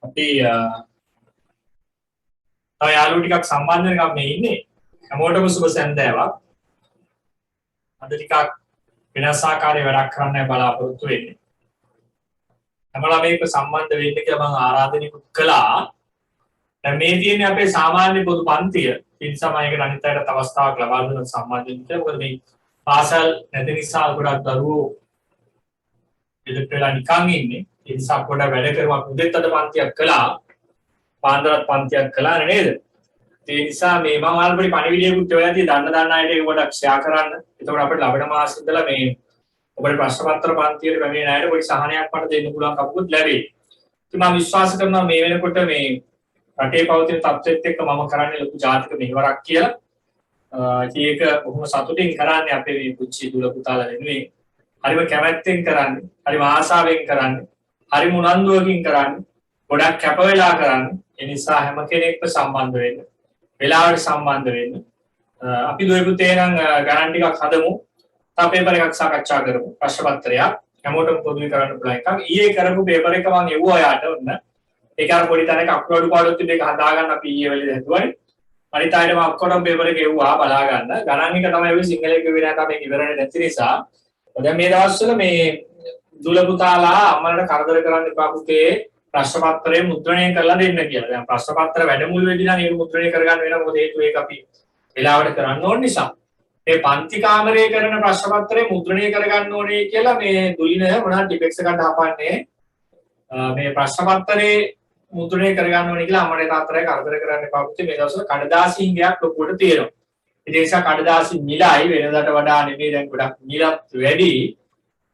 අපි තව යාළුවෝ ටිකක් සම්බන්ධ වෙනකම් මේ ඉන්නේ. හැමෝටම සුබ සන්ධ්‍යාවක්. අද ටිකක් වෙනස් ආකාරයේ වැඩක් කරන්න බලාපොරොත්තු වෙන්නේ. හැමෝම මේක සම්බන්ධ වෙන්න කියලා මම ආරාධනාවක් කළා. දැන් මේ තියෙන්නේ අපේ සාමාන්‍ය පොදු පන්තිය. ඒ නිසා මම ඒක අනිත් අයට අවස්ථාවක් ලබා දෙන්න සම්බන්ධ වෙන්න කියලා. මොකද මේ පාසල් නැති නිසා ගොඩක් දරුවෝ ඉලක්ක වෙලා නිකන් ඉන්නේ. ඒ නිසා පොඩ වැඩ කරුවක් උදේත් අද පන්තියක් කළා. පාන්දරත් පන්තියක් කළා නේද? ඒ නිසා මේ මම ආල්පරි පණිවිඩයකුත් ඔයලා තියෙන දන්න අයට ඒක පොඩක් ෂෙයා කරන්න. එතකොට අපිට ලබන මාසෙ ඉඳලා මේ ඔබේ ප්‍රශ්න පත්‍ර පන්තියට පැමිණෙන අයට පොඩි සහනයක් මට දෙන්න පුළුවන් කමකුත් ලැබෙයි. ඉතින් මම විශ්වාස කරනවා මේ වෙනකොට මේ රටේ පවතින තත්ත්වෙත් එක්ක මම කරන්නේ ලොකු ජාතික මෙහෙවරක් කියලා. ඒක බොහොම සතුටින් කරන්නේ අපේ මේ පුංචි දුල පුතාලා වෙනුවෙන්. හරිම කැමැත්තෙන් කරන්නේ, හරිම ආසාවෙන් කරන්නේ, හරිම උනන්දුවකින් කරන්නේ, ගොඩක් කැප වෙලා කරන්නේ. ඒ නිසා හැම කෙනෙක්ම සම්බන්ධ වෙන්න, වෙලාවට සම්බන්ධ වෙන්න. අපි දුවේ පුතේ නම් ගණන් ටිකක් හදමු. තව පේපර් එකක් සාකච්ඡා කරමු. ප්‍රශ්න පත්‍රයක් හැමෝටම පොදුවේ කරන්න පුළුවන් එකක්. ඊයේ කරපු පේපර් එක මම එවුවා යාට ඔන්න. ඒක අර පොඩි තැනක අකුරු පාඩුවක් තිබ්බ එක හදාගන්න අපි ඊයේ වෙලේ හදුවානේ. අනිත් අයටම ඔක්කොටම පේපර් එක එවුවා බලා ගන්න. ගණන් එක තමයි ඔය සිංහල එක වෙන්නේ නැත්නම් මේක ඉවරනේ නැති නිසා. දැන් මේ දවස්වල මේ දුල පුතාලා අම්මලට කරදර කරන්න එපා පුතේ ප්‍රශ්න පත්‍රය මුද්‍රණය කරලා දෙන්න කියලා. දැන් ප්‍රශ්න පත්‍ර වැඩමුළුවේදී නම් ඒක මුද්‍රණය කරගන්න වෙනවා. මොකද හේතුව ඒක අපි වෙලාවට කරන්න ඕන නිසා. මේ පන්ති කාමරයේ කරන ප්‍රශ්න පත්‍රය මුද්‍රණය කරගන්න ඕනේ කියලා මේ දුලින මොනවා ටිපෙක්ස් එකට හපන්නේ මේ ප්‍රශ්න පත්‍රයේ මුද්‍රණය කරගන්න ඕනේ කියලා අම්මට තාත්තට කරදර කරන්න එපා පුතේ. මේ දවස්වල කඩදාසි හිඟයක් ලොකුවට තියෙනවා. ඒ නිසා කඩදාසි මිලයි වෙනදාට වඩා නෙමෙයි දැන් ගොඩක් මිලත් වැඩි.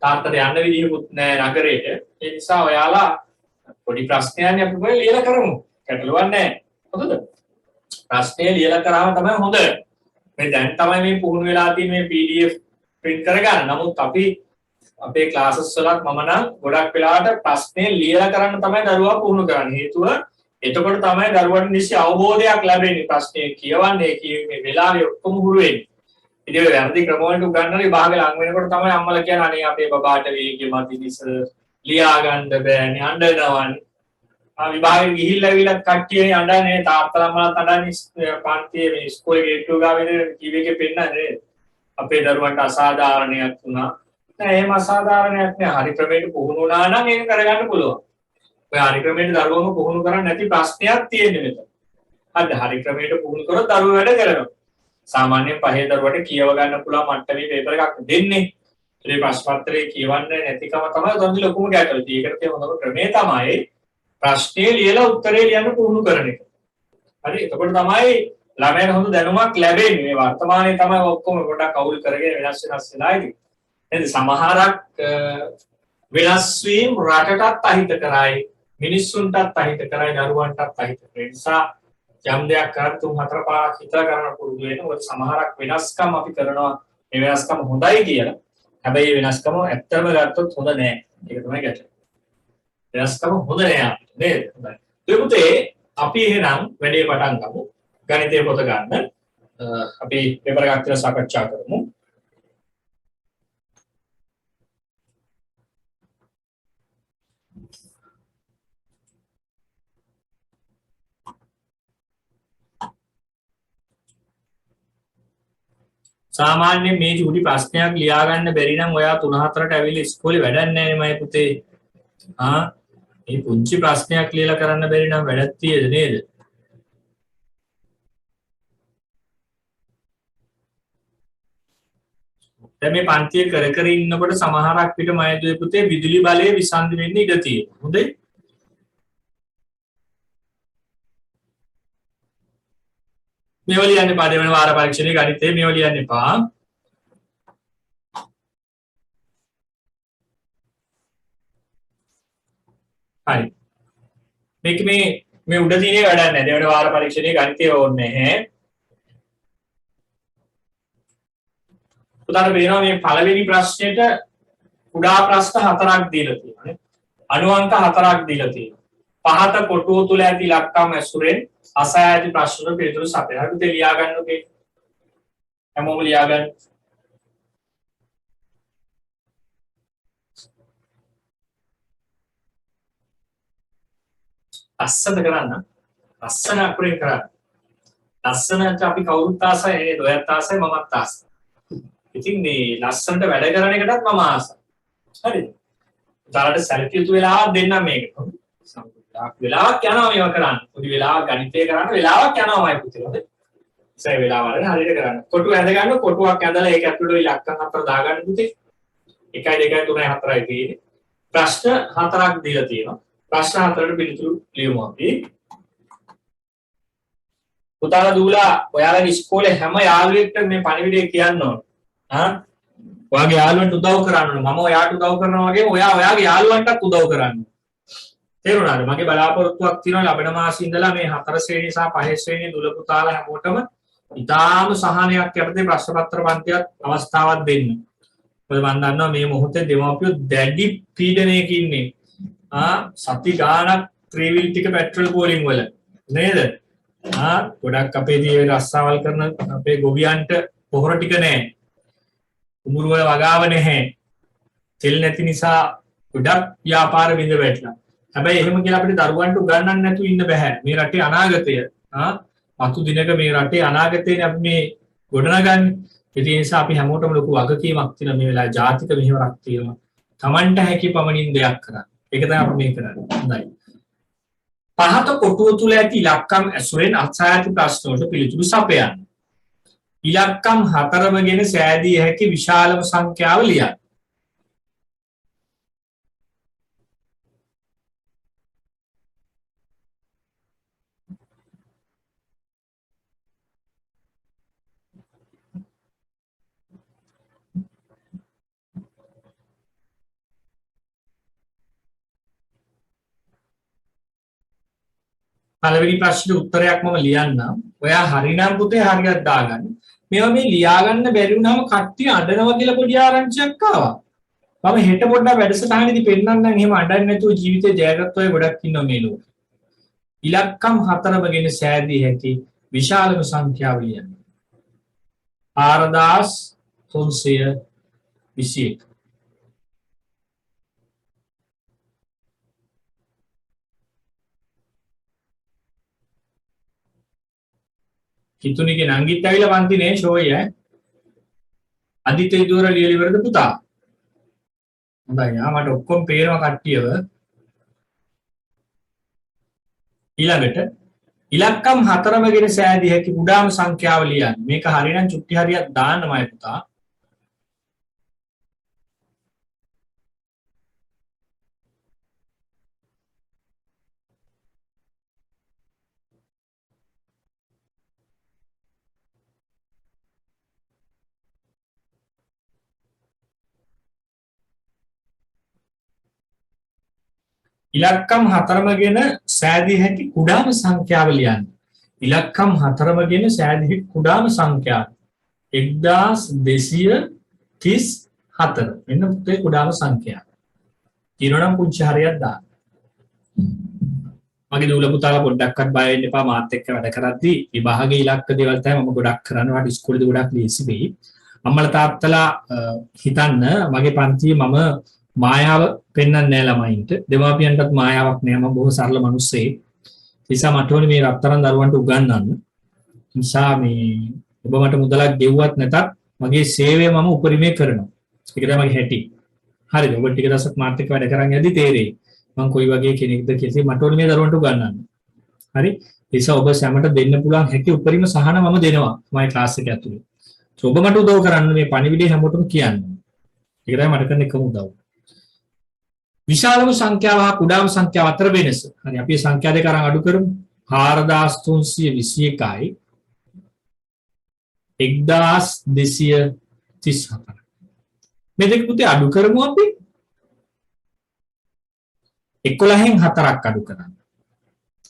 තාත්තට යන්න විදිහකුත් නැහැ නගරේට. ඒ නිසා ඔයාලා පොඩි ප්‍රශ්නයක් අපි මොකද ලියලා කරමු. ගැටලුවක් නැහැ. හොඳද? ප්‍රශ්නේ ලියලා කරාම තමයි හොඳ. මේ දැන් තමයි මේ පුහුණු වෙලා තියෙන මේ PDF print කරගන්න. නමුත් අපි අපේ ක්ලාසස් වලත් මම නම් ගොඩක් වෙලාවට ප්‍රශ්නේ ලියලා කරන්න තමයි දරුවා පුහුණු කරන්නේ. හේතුව එතකොට තමයි දරුවන්ට නිසි අවබෝධයක් ලැබෙන්නේ. ප්‍රශ්නේ කියවන්නේ මේ වෙලාවේ ඔක්කොම හුරු වෙන්නේ. ඉතින් ඒ වැරදි ක්‍රම වලට උගන්වලා විභාගෙ ලඟ වෙනකොට තමයි අම්මලා කියන්නේ අනේ අපේ බබාට වේගෙ මදි නිසා ලියා ගන්න බෑනේ අඬනවනේ. විභාගෙ ගිහිල්ලා ඇවිල්ලා කට්ටියනේ අඬන්නේ තාත්තලා මලත් අඬන්නේ පන්තියේ මේ ඉස්කෝලේ ගේට්ටුව ගාවේ ටීවී එකේ පෙන්නන්නේ අපේ දරුවන්ට අසාධාරණයක් වුණා. නෑ එහෙම අසාධාරණයක් නෑ. හරි ක්‍රමයට පුහුණු වුණා නම් ඒක කරගන්න පුළුවන්. ඔය හරි ක්‍රමයට දරුවම පුහුණු කරන්නේ නැති ප්‍රශ්නයක් තියෙන්නේ මෙතන. හරි ක්‍රමයට පුහුණු කරොත් දරුවෝ වැඩ කරනවා. සාමාන්‍යයෙන් පහේ දරුවට කියව ගන්න පුළුවන් මට්ටමේ පේපර් එකක් දෙන්නේ. ඒ ප්‍රශ්න පත්‍රයේ කියවන්නේ නැතිකම තමයි උදන්දි ලොකුම ගැටලුව. ඒකට තියෙන හොඳම ක්‍රමය තමයි ප්‍රශ්නේ ලියලා උත්තරේ ලියන්න පුහුණු කරන එක. හරි එතකොට තමයි ළමයට හොඳ දැනුමක් ලැබෙන්නේ. මේ වර්තමානයේ තමයි ඔක්කොම ගොඩක් අවුල් කරගෙන වෙනස් වෙලා ඉන්නේ. එහෙනම් සමහරක් වෙනස් වීම රටටත් අහිත කරයි, මිනිස්සුන්ටත් අහිත කරයි, දරුවන්ටත් අහිත කරයි. නිසා යම් දෙයක් කර 3-4 පාරක් හිතලා කරන්න පුරුදු වෙන්න. ඔය සමහරක් වෙනස්කම් අපි කරනවා. මේ වෙනස්කම හොඳයි කියලා. හැබැයි මේ වෙනස්කම ඇත්තම ගත්තොත් හොඳ නෑ. ඒක තමයි ගැටලුව. වෙනස්කම හොඳ නෑ අපිට නේද? හොඳයි. ඒ පුතේ අපි එහෙනම් වැඩේ පටන් ගමු. ගණිතය පොත ගන්න. අපි පේපර් එකක් කියලා සාකච්ඡා කරමු. සාමාන්‍යයෙන් මේ චූටි ප්‍රශ්නයක් ලියා ගන්න බැරි නම් ඔයා 3-4ට ඇවිල්ලා ඉස්කෝලේ වැඩක් නැහැ නේ මගේ පුතේ. මේ පුංචි ප්‍රශ්නයක් ලියලා කරන්න බැරි නම් වැඩක් තියෙද නේද? දැන් මේ පන්තිය කර ඉන්නකොට සමහරක් පිට මගේ දුවේ පුතේ විදුලි බලය විසන්ධි වෙන්න ඉඩ තියෙනවා. හොඳයි. මේවා ලියන්න එපා. දෙවන වාර පරීක්ෂණයේ ගණිතේ මේවා ලියන්න එපා. හරි. මේක මේ උඩ තියෙන වැඩක් නැහැ. දෙවන වාර පරීක්ෂණයේ ගණිතේ ඕනේ නැහැ. උදාහරණ වෙනවා මේ පළවෙනි ප්‍රශ්නෙට කුඩා ප්‍රශ්න 4ක් දීලා තියෙනවා නේ. අණු අංක 4ක් දීලා තියෙනවා. පහත කොටුව තුල ඇති ඉලක්කම් ඇසුරෙන් අසහා ඇති ප්‍රශ්න පිළිතුරු සපයන. හරිද ලියා ගන්න ඕකේ. හැමෝම ලියා ගන්න. ලස්සන කරන්න ලස්සන අකුරෙන් කරන්න ලස්සනට අපි කවුරුත් ආසයි නේද ඔයත් ආසයි මමත් ආසයි ඉතින් මේ ලස්සනට වැඩ කරන එකටත් මම ආසයි හරිද උදාහරණට සැලකිය යුතු වෙලාවක් දෙන්නම් මේකට සම්පූර්ණ වෙලාවක් යනවා මේවා කරන්න පොඩි වෙලාවක් ගණිතය කරන්න වෙලාවක් යනවාමයි පුතේ ඉතින් වෙලාව වල හරියට කරන්න කොටු ඇඳ ගන්න කොටුවක් ඇඳලා ඒක ඇතුළේ ඉලක්කම් හතර දාගන්න පුතේ 1 2 3 4යි තියෙන්නේ ප්‍රශ්න හතරක් දීලා තියෙනවා ප්‍රශ්න හතරට පිළිතුරු ලියමු අපි පුතාලා දූලා ඔයාලගේ ඉස්කෝලේ හැම යාළුවෙක්ට මේ පණිවිඩය කියන්න ඕන ඔයාගේ යාළුවන්ට උදව් කරන්න ඕන මම ඔයාට උදව් කරනවා වගේ ඔයා ඔයාගේ යාළුවන්ටත් උදව් කරන්න තේරුණාද මගේ බලාපොරොත්තුවක් තියෙනවා ලබන මාසෙ ඉඳලා මේ 4 ශ්‍රේණිය සහ 5 ශ්‍රේණිය දුල පුතාලා හැමෝටම ඉතාම සහනයක් යටතේ ප්‍රශ්න පත්‍ර පන්තියක් අවස්ථාවක් දෙන්න මොකද මම දන්නවා මේ මොහොතේ දෙමාපියෝ දැඩි පීඩනයක ඉන්නේ සති ගානක් ත්‍රිවිල් ටික පෙට්‍රල් පෝලිං වල නේද ගොඩක් අපේ දී රස්සාවල් කරන අපේ ගොවියන්ට පොහොර ටික නැහැ උමුරු වල වගාව නැහැ තෙල් නැති නිසා ගොඩක් ව්‍යාපාර බිඳ වැටලා හැබැයි එහෙම කියලා අපිට දරුවන්ට උගන්වන්න නැතුව ඉන්න බෑ මේ රටේ අනාගතය අතු දිනක මේ රටේ අනාගතේනේ අපි මේ ගොඩනගන්නේ ඒ නිසා අපි හැමෝටම ලොකු වගකීමක් තියෙනවා මේ වෙලාවේ ජාතික මෙහෙවරක් තියෙනවා Tamanට හැකි පමණින් දෙයක් කරන්න ඒක තමයි අපි මේ කරන්නේ හොඳයි පහත කොටුව තුල ඇති ඉලක්කම් ඇසුරෙන් අසායති ප්‍රශ්න වලට පිළිතුරු සපයන්න. ඉලක්කම් 4ම ගෙන සෑදී හැකි විශාලම සංඛ්‍යාව ලියන්න. පළවෙනි ප්‍රශ්නේ උත්තරයක් මම ලියන්නම්. ඔයා හරිනම් පුතේ හරියට දාගන්න. මේවා මේ ලියා ගන්න බැරි වුණාම කට්ටිය අඬනවා කියලා පොඩි ආරංචියක් ආවා. මම හෙට පොඩ්ඩක් වැඩසටහනේදී පෙන්නන්නම් එහෙම අඬන්නේ නැතුව ජීවිතේ ජයගත්ත අය ගොඩක් ඉන්නවා මේ ලෝකේ. ඉලක්කම් 4ම ගෙන සෑදී හැකි විශාලම සංඛ්‍යාව ලියන්න. 4321 හිතුනිගේ නංගිත් ඇවිල්ලා පන්තිනේ ෂෝයි අදිතේ දూర ලියලිවරද පුතා හොඳයි මට ඔක්කොම පේනවා කට්ටියව ඊළඟට ඉලක්කම් 4ම ගෙන සෑදී හැකි කුඩාම සංඛ්‍යාව ලියන්න මේක හරියනම් චුට්ටි හරියක් දාන්නමයි පුතා ඉලක්කම් 4ම ගෙන සෑදී හැකි කුඩාම සංඛ්‍යාව ලියන්න. ඉලක්කම් 4ම ගෙන සෑදී හැකි කුඩාම සංඛ්‍යාව 1234. මෙන්න පුතේ කුඩාම සංඛ්‍යාව. ඊනොනම් පුංචි හරියක් දාන්න. මගේ දූල පුතාලා පොඩ්ඩක්වත් බය වෙන්න එපා මාත් එක්ක වැඩ කරද්දී විභාගයේ ඉලක්ක දේවල් තමයි මම ගොඩක් කරනවා. ඊට ඉස්කෝලේදී ගොඩක් ලීසි වෙයි. අම්මලා තාත්තලා හිතන්න මගේ පන්තියේ මම මායාව පෙන්වන්නේ නැහැ ළමයින්ට. දෙමාපියන්ටත් මායාවක් නෑ. මම බොහෝ සරල මිනිස්සෙක්. ඒ නිසා මට ඕනේ මේ රත්තරන් දරුවන්ට උගන්වන්න. නිසා මේ ඔබ මට මුදලක් ගෙව්වත් නැතත් මගේ සේවය මම උපරිමයෙන් කරනවා. ඒක තමයි මගේ හැටි. හරිද? ඔබ ටික දවසක් මාත් එක්ක වැඩ කරන් යද්දි තේරෙයි. මම කොයි වගේ කෙනෙක්ද කියලා මට ඕනේ මේ දරුවන්ට උගන්වන්න. හරි? ඒ නිසා ඔබ සැමට දෙන්න පුළුවන් හැකි උපරිම සහන මම දෙනවා. මගේ ක්ලාස් එක ඇතුලේ. ඔබ මට උදව් කරන්න මේ පණිවිඩය හැමෝටම කියන්න. ඒක තමයි මට කරන්න එකම උදව්. විශාලම සංඛ්‍යාව හා කුඩාම සංඛ්‍යාව අතර වෙනස. හරි අපි සංඛ්‍යා දෙක අරන් අඩු කරමු. 4321යි 1234. මේ දෙක පුතේ අඩු කරමු අපි. 11න් 4ක් අඩු කරන්න.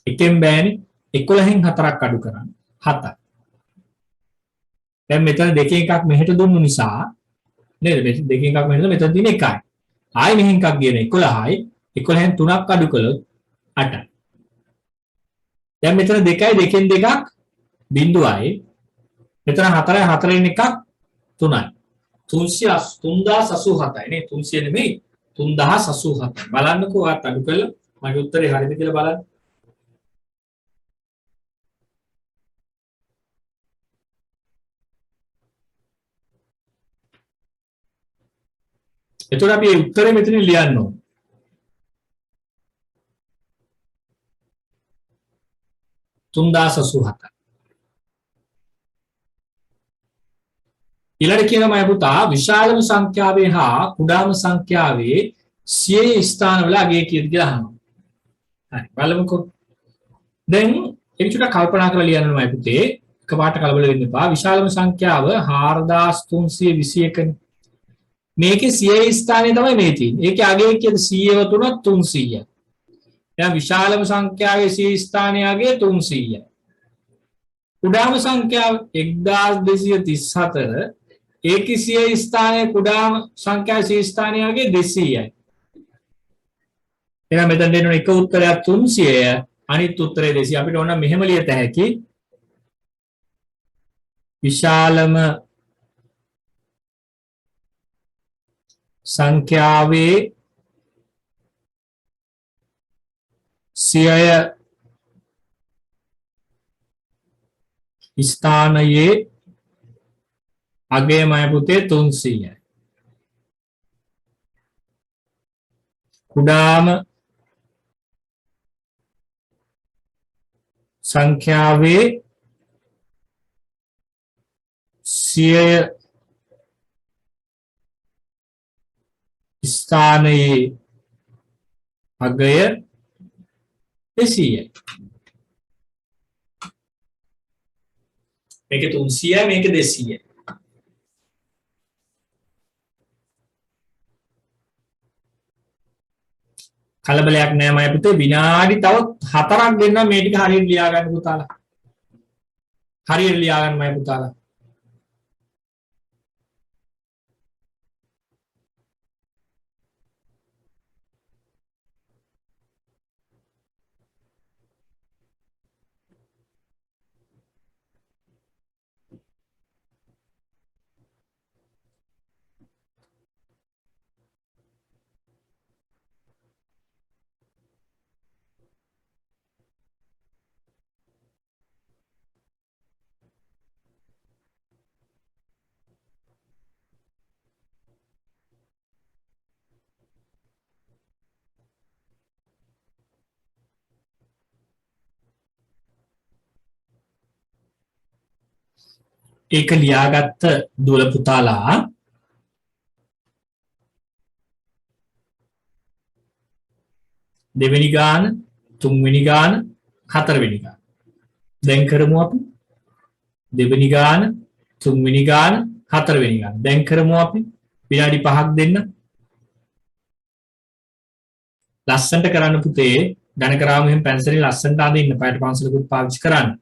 එකෙන් බෑනේ 11න් 4ක් අඩු කරන්න. 7යි. දැන් මෙතන දෙකෙන් එකක් මෙහෙට දුන්නු නිසා නේද? දෙකෙන් එකක් මෙහෙට මෙතන තියෙන 1යි. ආයි මෙහෙන් එකක් ගියන 11යි 11න් 3ක් අඩු කළොත් 8යි. දැන් මෙතන 2යි දෙකෙන් දෙකක් බිඳුවයි. මෙතන 4යි 4න් එකක් 3යි. 3087යි නේ 300 නෙමෙයි 3087. බලන්නකෝ ආත් අඩු කළා. මගේ උත්තරේ හරියද කියලා බලන්න. එතකොට අපි මේ උත්තරේ මෙතන ලියන්න ඕනේ. තුන්දාස් 87. ඊළඟට කියනවා මම පුතා විශාලම සංඛ්‍යාවේ හා කුඩාම සංඛ්‍යාවේ සියයේ ස්ථානවල අගය කීයද කියලා අහනවා. හරි බලමුකෝ. දැන් ඒක චුට්ටක් කල්පනා කරලා ලියන්න මම පුතේ. එකපාරට කලබල වෙන්න එපා. විශාලම සංඛ්‍යාව 4321 නේ. මේකේ සියයේ ස්ථානය තමයි මේ තියෙන්නේ. ඒකේ අගය කීයද 100ව තුනක් 300යි. දැන් විශාලම සංඛ්‍යාවේ සියයේ ස්ථානය අගය 300යි. කුඩාම සංඛ්‍යාව 1234 ඒකේ සියයේ ස්ථානය කුඩාම සංඛ්‍යාවේ සියයේ ස්ථානය අගය 200යි. එහෙනම් මෙතන දෙන්න එක උත්තරයක් 300ය අනිත් උත්තරය 200. අපිට ඕන මෙහෙම ලියත හැකි විශාලම සංඛ්‍යාවේ සියය ස්ථානයේ අගයමයි පුතේ 300යි. කුඩාම සංඛ්‍යාවේ සියය ස්ථානයේ අගය 200යි. මේක 300යි මේක 200යි. කලබලයක් නෑ මම පුතේ විනාඩි තවත් 4ක් දෙන්නම් මේ ටික හරියට ලියා ගන්න පුතාලා. හරියට ලියා ගන්න මම පුතාලා. ඒක ලියාගත්ත දුවල පුතාලා දෙවෙනි ගාන තුන්වෙනි ගාන හතරවෙනි ගාන දැන් කරමු අපි දෙවෙනි ගාන තුන්වෙනි ගාන හතරවෙනි ගාන දැන් කරමු අපි විනාඩි 5ක් දෙන්න ලස්සනට කරන්න පුතේ ඝන කරාම එහෙම පැන්සලෙන් ලස්සනට අදින්න පැයට පන්සලකුත් පාවිච්චි කරන්න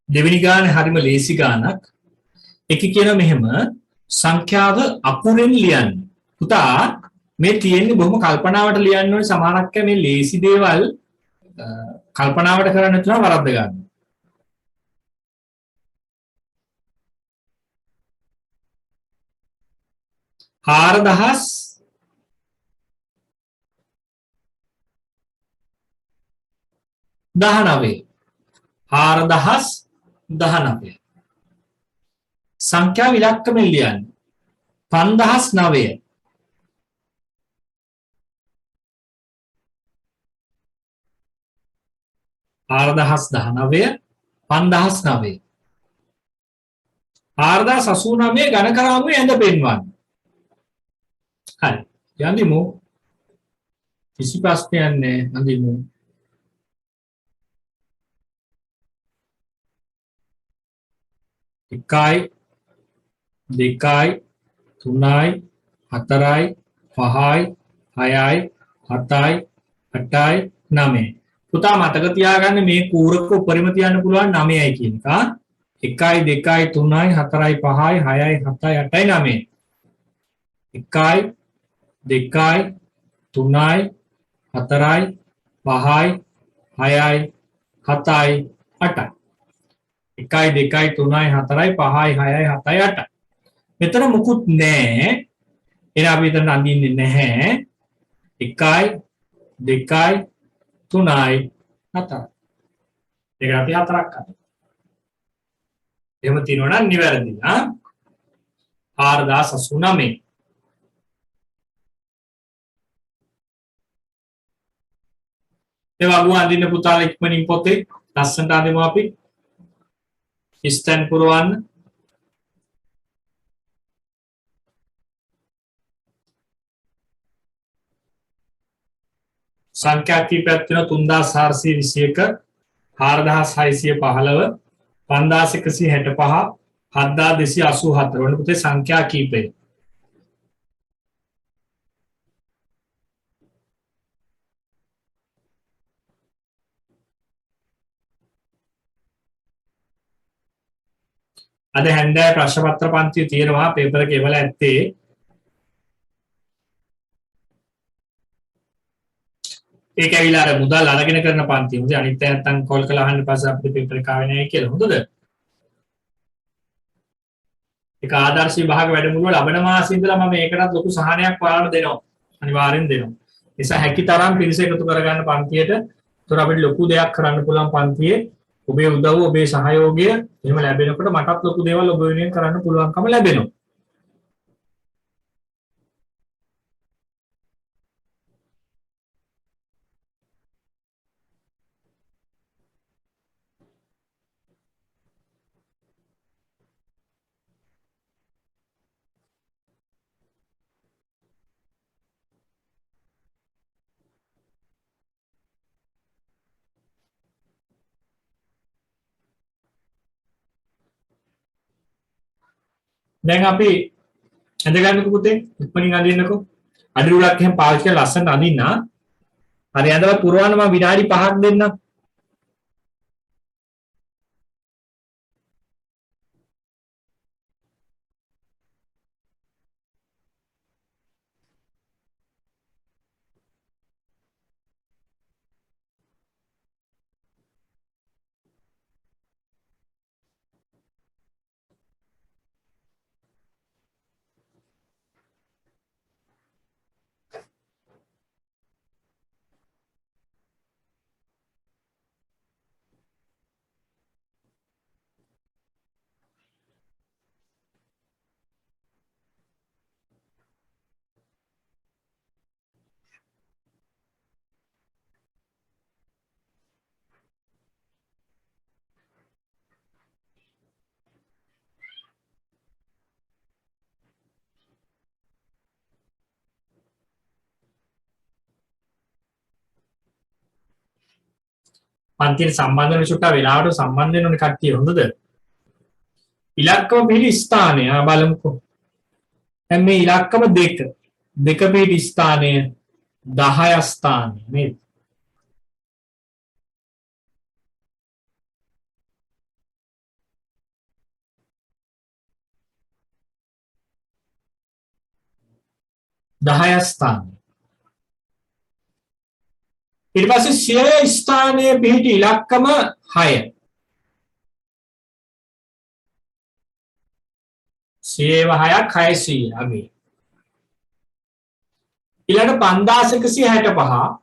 දෙවෙනි ගානේ හරිම ලේසි ගානක්. එක කියන මෙහෙම සංඛ්‍යාව අකුරෙන් ලියන්න. පුතා මේ තියෙන්නේ බොහොම කල්පනාවට ලියන්න ඕනේ සමහරක් මේ ලේසි දේවල් කල්පනාවට කරන්න නැතුව වරද්ද ගන්න. හාරදහස් දහනවේ හාරදහස් දහනවේ සංඛ්‍යා ඉලක්කමෙන් ලියන්න 5009 5009 5009 5089 ගණකරාමුවේ ඇඳ පෙන්වන්න. හරි යන්දිමු කිසි ප්‍රශ්නයක් නැහැ යන්දිමු. එකයි දෙකයි තුනයි හතරයි පහයි හයයි හතයි අටයි නවයි. පුතා මතක තියාගන්න මේ කූරක උපරිම තියන්න පුළුවන් 9යි කියන එක. 1යි 2යි 3යි 4යි 5යි 6යි 7යි 8යි 9යි. 1යි 2යි 3යි 4යි 5යි 6යි 7යි 8යි. 1යි 2යි 3යි 4යි 5යි 6යි 7යි 8යි. මෙතන මුකුත් නැහැ. එහෙනම් අපි හිතන්න අඳින්නේ නැහැ. 1යි 2යි 3යි 4යි. ඒක අපි හතරක් කරනවා. එහෙම තියනවා නම් නිවැරදි. 4089. ඒ වගු අඳින්න පුතාලා ඉක්මනින් පොතේ ලස්සනට අඳිමු අපි. ස්ටැන් පුරවන්න. සංඛ්‍යා කීපයක් තියෙනවා 3421 4615 5165 7284 වන පුතේ සංඛ්‍යා කීපය. අද හැන්දෑ ප්‍රශ්න පත්‍ර පන්තිය තියෙනවා පේපර් එක එවලා ඇත්තේ. ඒක ඇවිල්ලා අර මුදල් අරගෙන කරන පන්තිය. මොකද අනිත් අය නැත්තම් කෝල් කරලා අහන්න පස්සේ අපිට පේපර් එක ආවේ නැහැ කියලා. හොඳද? ඒක ආදර්ශ විභාග වැඩමුළුව ලබන මාසෙ ඉඳලා මම ඒකටත් ලොකු සහනයක් ඔයාලට දෙනවා. අනිවාර්යෙන් දෙනවා. නිසා හැකි තරම් පිරිස එකතු කරගන්න පන්තියට. ඒතර අපිට ලොකු දෙයක් කරන්න පුළුවන් පන්තියේ. ඔබේ උදව්ව ඔබේ සහයෝගය එහෙම ලැබෙනකොට මටත් ලොකු දේවල් ඔබ වෙනුවෙන් කරන්න පුළුවන්කම ලැබෙනවා. දැන් අපි ඇඳගන්නකො පුතේ ඉක්මනින් අඳින්නකො. අඩි උලක් එහෙම පාවිච්චි කරලා ලස්සනට අඳින්න. හරි ඇඳලා පුරවන්න මම විනාඩි 5ක් දෙන්නම්. පන්තියට සම්බන්ධ වෙන සුට්ටා වෙලාවට සම්බන්ධ වෙන ඕනේ කට්ටිය හොඳද? ඉලක්කම පිළි ස්ථානය බලමුකෝ. දැන් මේ ඉලක්කම දෙක පිළි ස්ථානය 10 ස්ථානය නේද? 10 ස්ථානය. ඊට පස්සේ 100 ස්ථානයේ පිහිටි ඉලක්කම 6. 106ක් 600 අගේ. ඊළඟ 5165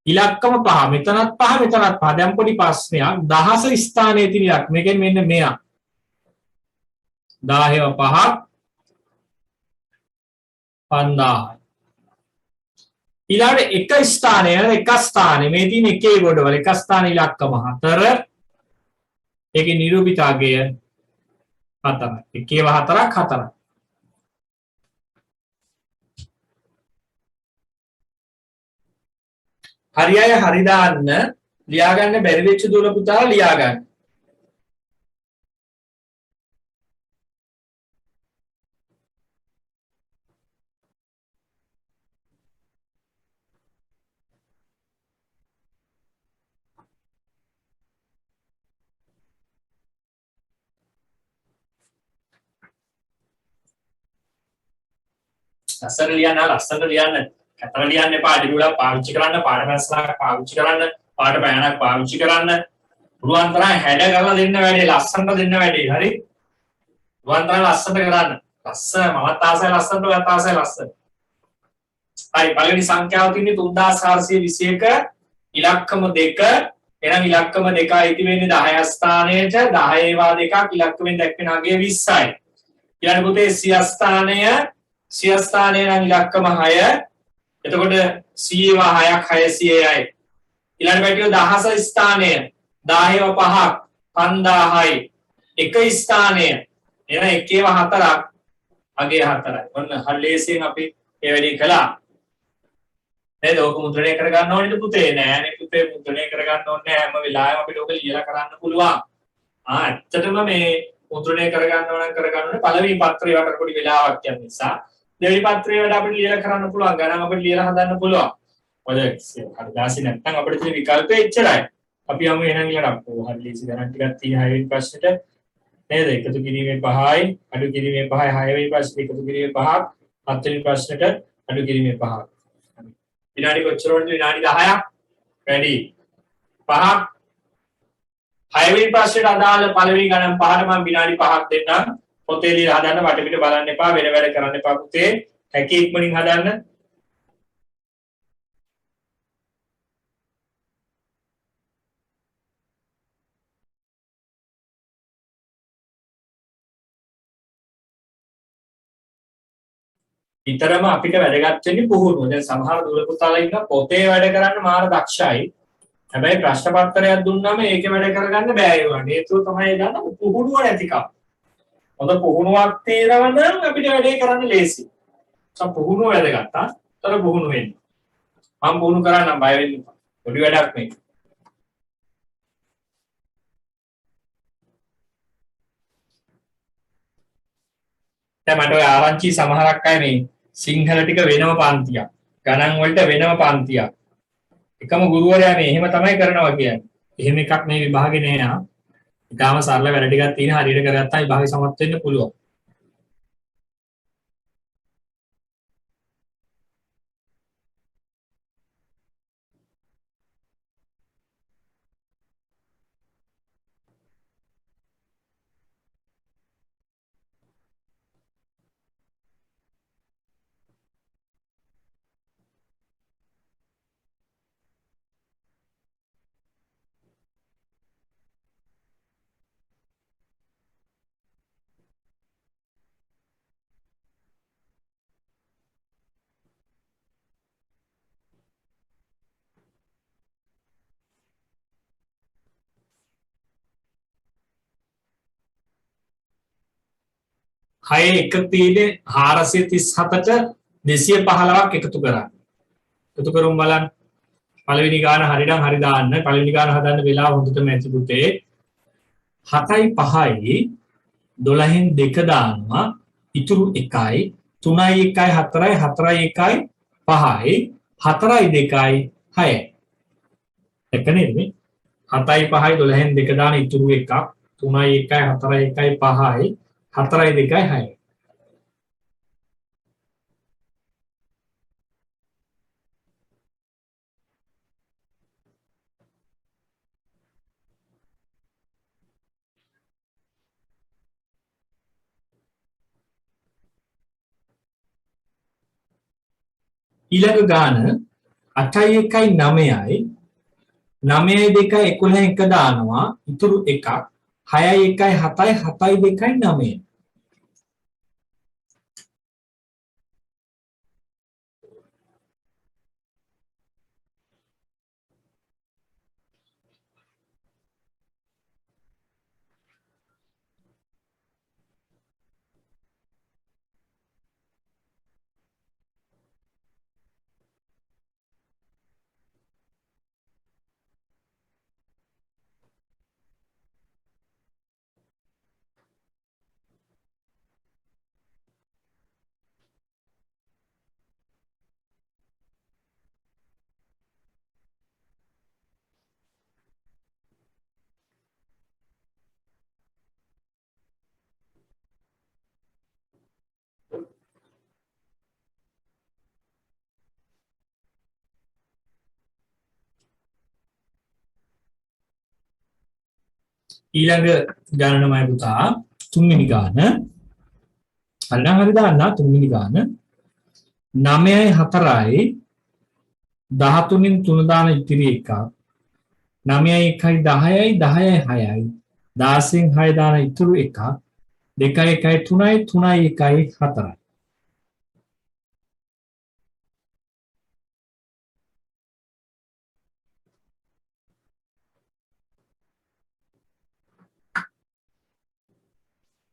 ඉලක්කම 5 මෙතනත් 5 මෙතනත් 5. දැන් පොඩි ප්‍රශ්නයක් 10 ස්ථානයේ තියෙන ඉලක්ක මේකෙන් මෙන්න මෙයා 10 5ක් 5000. ඊළඟ එක ස්ථානයේ මේ තියෙන එකේ ගොඩවල එක ස්ථානයේ ඉලක්කම 4 ඒකේ නිරූපිත අගය 4යි. එකේව 4ක් 4යි. හරි අය හරි දාන්න ලියා ගන්න බැරි වෙච්ච දුර පුතාලා ලියා ගන්න. ලස්සන ලියන්න කතර ලියන්න එපා අඩිගුලක් පාවිච්චි කරන්න පාඩ පැන්සලක් පාවිච්චි කරන්න පාඩ පෑනක් පාවිච්චි කරන්න පුළුවන් තරම් හැඩ කරලා දෙන්න වැඩේ ලස්සනට දෙන්න වැඩේ හරි පුළුවන් තරම් ලස්සනට කරන්න ලස්සන මමත් ආසයි ලස්සනට ඔයත් ආසයි ලස්සන හරි පළවෙනි සංඛ්‍යාව තියෙන්නේ 3421 ඉලක්කම 2 එහෙනම් ඉලක්කම 2 අයිති වෙන්නේ 10 ස්ථානයට 10 ඒවා දෙකක් ඉලක්කමෙන් දැක්වෙන අගය 20යි ඊළඟ පුතේ 100 ස්ථානය නම් ඉලක්කම 6 එතකොට 100 6ක් 600යි ඊළඟ පැටියෝ 10 ස්ථානය 10 5ක් 5000යි එක ස්ථානය එන එකේව 4ක් අගේ 4යි ඔන්න හල්ලේසියෙන් අපි ඒ වැඩේ කළා නේද ඔක මුද්‍රණය කර ගන්න ඕනේද පුතේ නෑනේ පුතේ මුද්‍රණය කර ගන්න ඕනේ හැම වෙලාවෙම අපිට ඔක ලියලා කරන්න පුළුවන් ඇත්තටම මේ මුද්‍රණය කර ගන්න ඕන පළවෙනි පත්‍රය වට පොඩි වෙලාවක් යන නිසා දෙවෙනි පත්‍රය වල අපිට ලියලා කරන්න පුළුවන් ගණන් අපිට ලියලා හදන්න පුළුවන් මොකද හරිදාසි නැත්නම් අපිට තියෙන විකල්පය එච්චරයි අපි යමු එහෙනම් ලියන්න හරි ලීසි ගණන් ටිකක් තියෙන 6 වෙනි ප්‍රශ්නෙට නේද එකතු කිරීමේ 5යි අඩු කිරීමේ 5යි 6 වෙනි ප්‍රශ්නේ එකතු කිරීමේ 5ක් 7 වෙනි ප්‍රශ්නෙට අඩු කිරීමේ 5ක් විනාඩි කොච්චර වුණද විනාඩි 10ක් වැඩි 5ක් 6 වෙනි ප්‍රශ්නෙට අදාළ පළවෙනි ගණන් 5ට මම විනාඩි 5ක් දෙන්නම් පොතේ ලියලා හදන්න වටපිට බලන්න එපා වෙන වැඩ කරන්න එපා පුතේ හැකි ඉක්මනින් හදන්න විතරම අපිට වැදගත් වෙන්නේ පුහුණුව. දැන් සමහර දුර පුතාලා ඉන්න පොතේ වැඩ කරන්න මාර දක්ෂයි. හැබැයි ප්‍රශ්න පත්‍රයක් දුන්නාම ඒකේ වැඩ කරගන්න බෑ ඒවට. හේතුව තමයි ගන්න පුහුණුව නැතිකම. හොඳ පුහුණුවක් තියෙනවා නම් අපිට වැඩේ කරන්න ලේසි. පුහුණුව වැදගත්. තර පුහුණු වෙන්න. මම පුහුණු කරන්නම් බය වෙන්න එපා. පොඩි වැඩක් මේක. දැන් මට ඔය ආරංචි සමහරක් අය මේ සිංහල ටික වෙනම පන්තියක්. ගණන් වලට වෙනම පන්තියක්. එකම ගුරුවරයා මේ එහෙම තමයි කරනවා කියන්නේ. එහෙම එකක් මේ විභාගේ නෑ නා. ඊටාම සරල වැඩ ටිකක් තියෙන හරියට කරගත්තා විභාගේ සමත් වෙන්න පුළුවන්. හය එක තියෙන්නේ 437ට 215ක් එකතු කරන්න. එකතු කරමු බලන්න. පළවෙනි ගාන හරියනම් හරි දාන්න. පළවෙනි ගාන හදන්න වෙලාව හොඳටම ඇති පුතේ. 7යි 5යි 12න් 2 දානවා. ඉතුරු 1යි 3යි 1යි 4යි 4යි 1යි 5යි 4යි 2යි 6යි. එක නේද මේ? 7යි 5යි 12න් 2 දාන ඉතුරු 1ක් 3යි 1යි 4යි 1යි 5යි 4යි 2යි 6යි ඊළඟ ගාන 8යි 1යි 9යි 9යි 2යි 11 එක දානවා ඉතුරු එකක් 6යි 1යි 7යි 7යි 2යි 9යි ඊළඟ ගණනමයි පුතා තුන්වෙනි ගාන අන්න හරි දාන්න තුන්වෙනි ගාන 9යි 4යි 13න් 3 දාන ඉතිරි එකක් 9යි 1යි 10යි 10යි 6යි 16න් 6 දාන ඉතුරු එකක් 2යි 1යි 3යි 3යි 1යි 4යි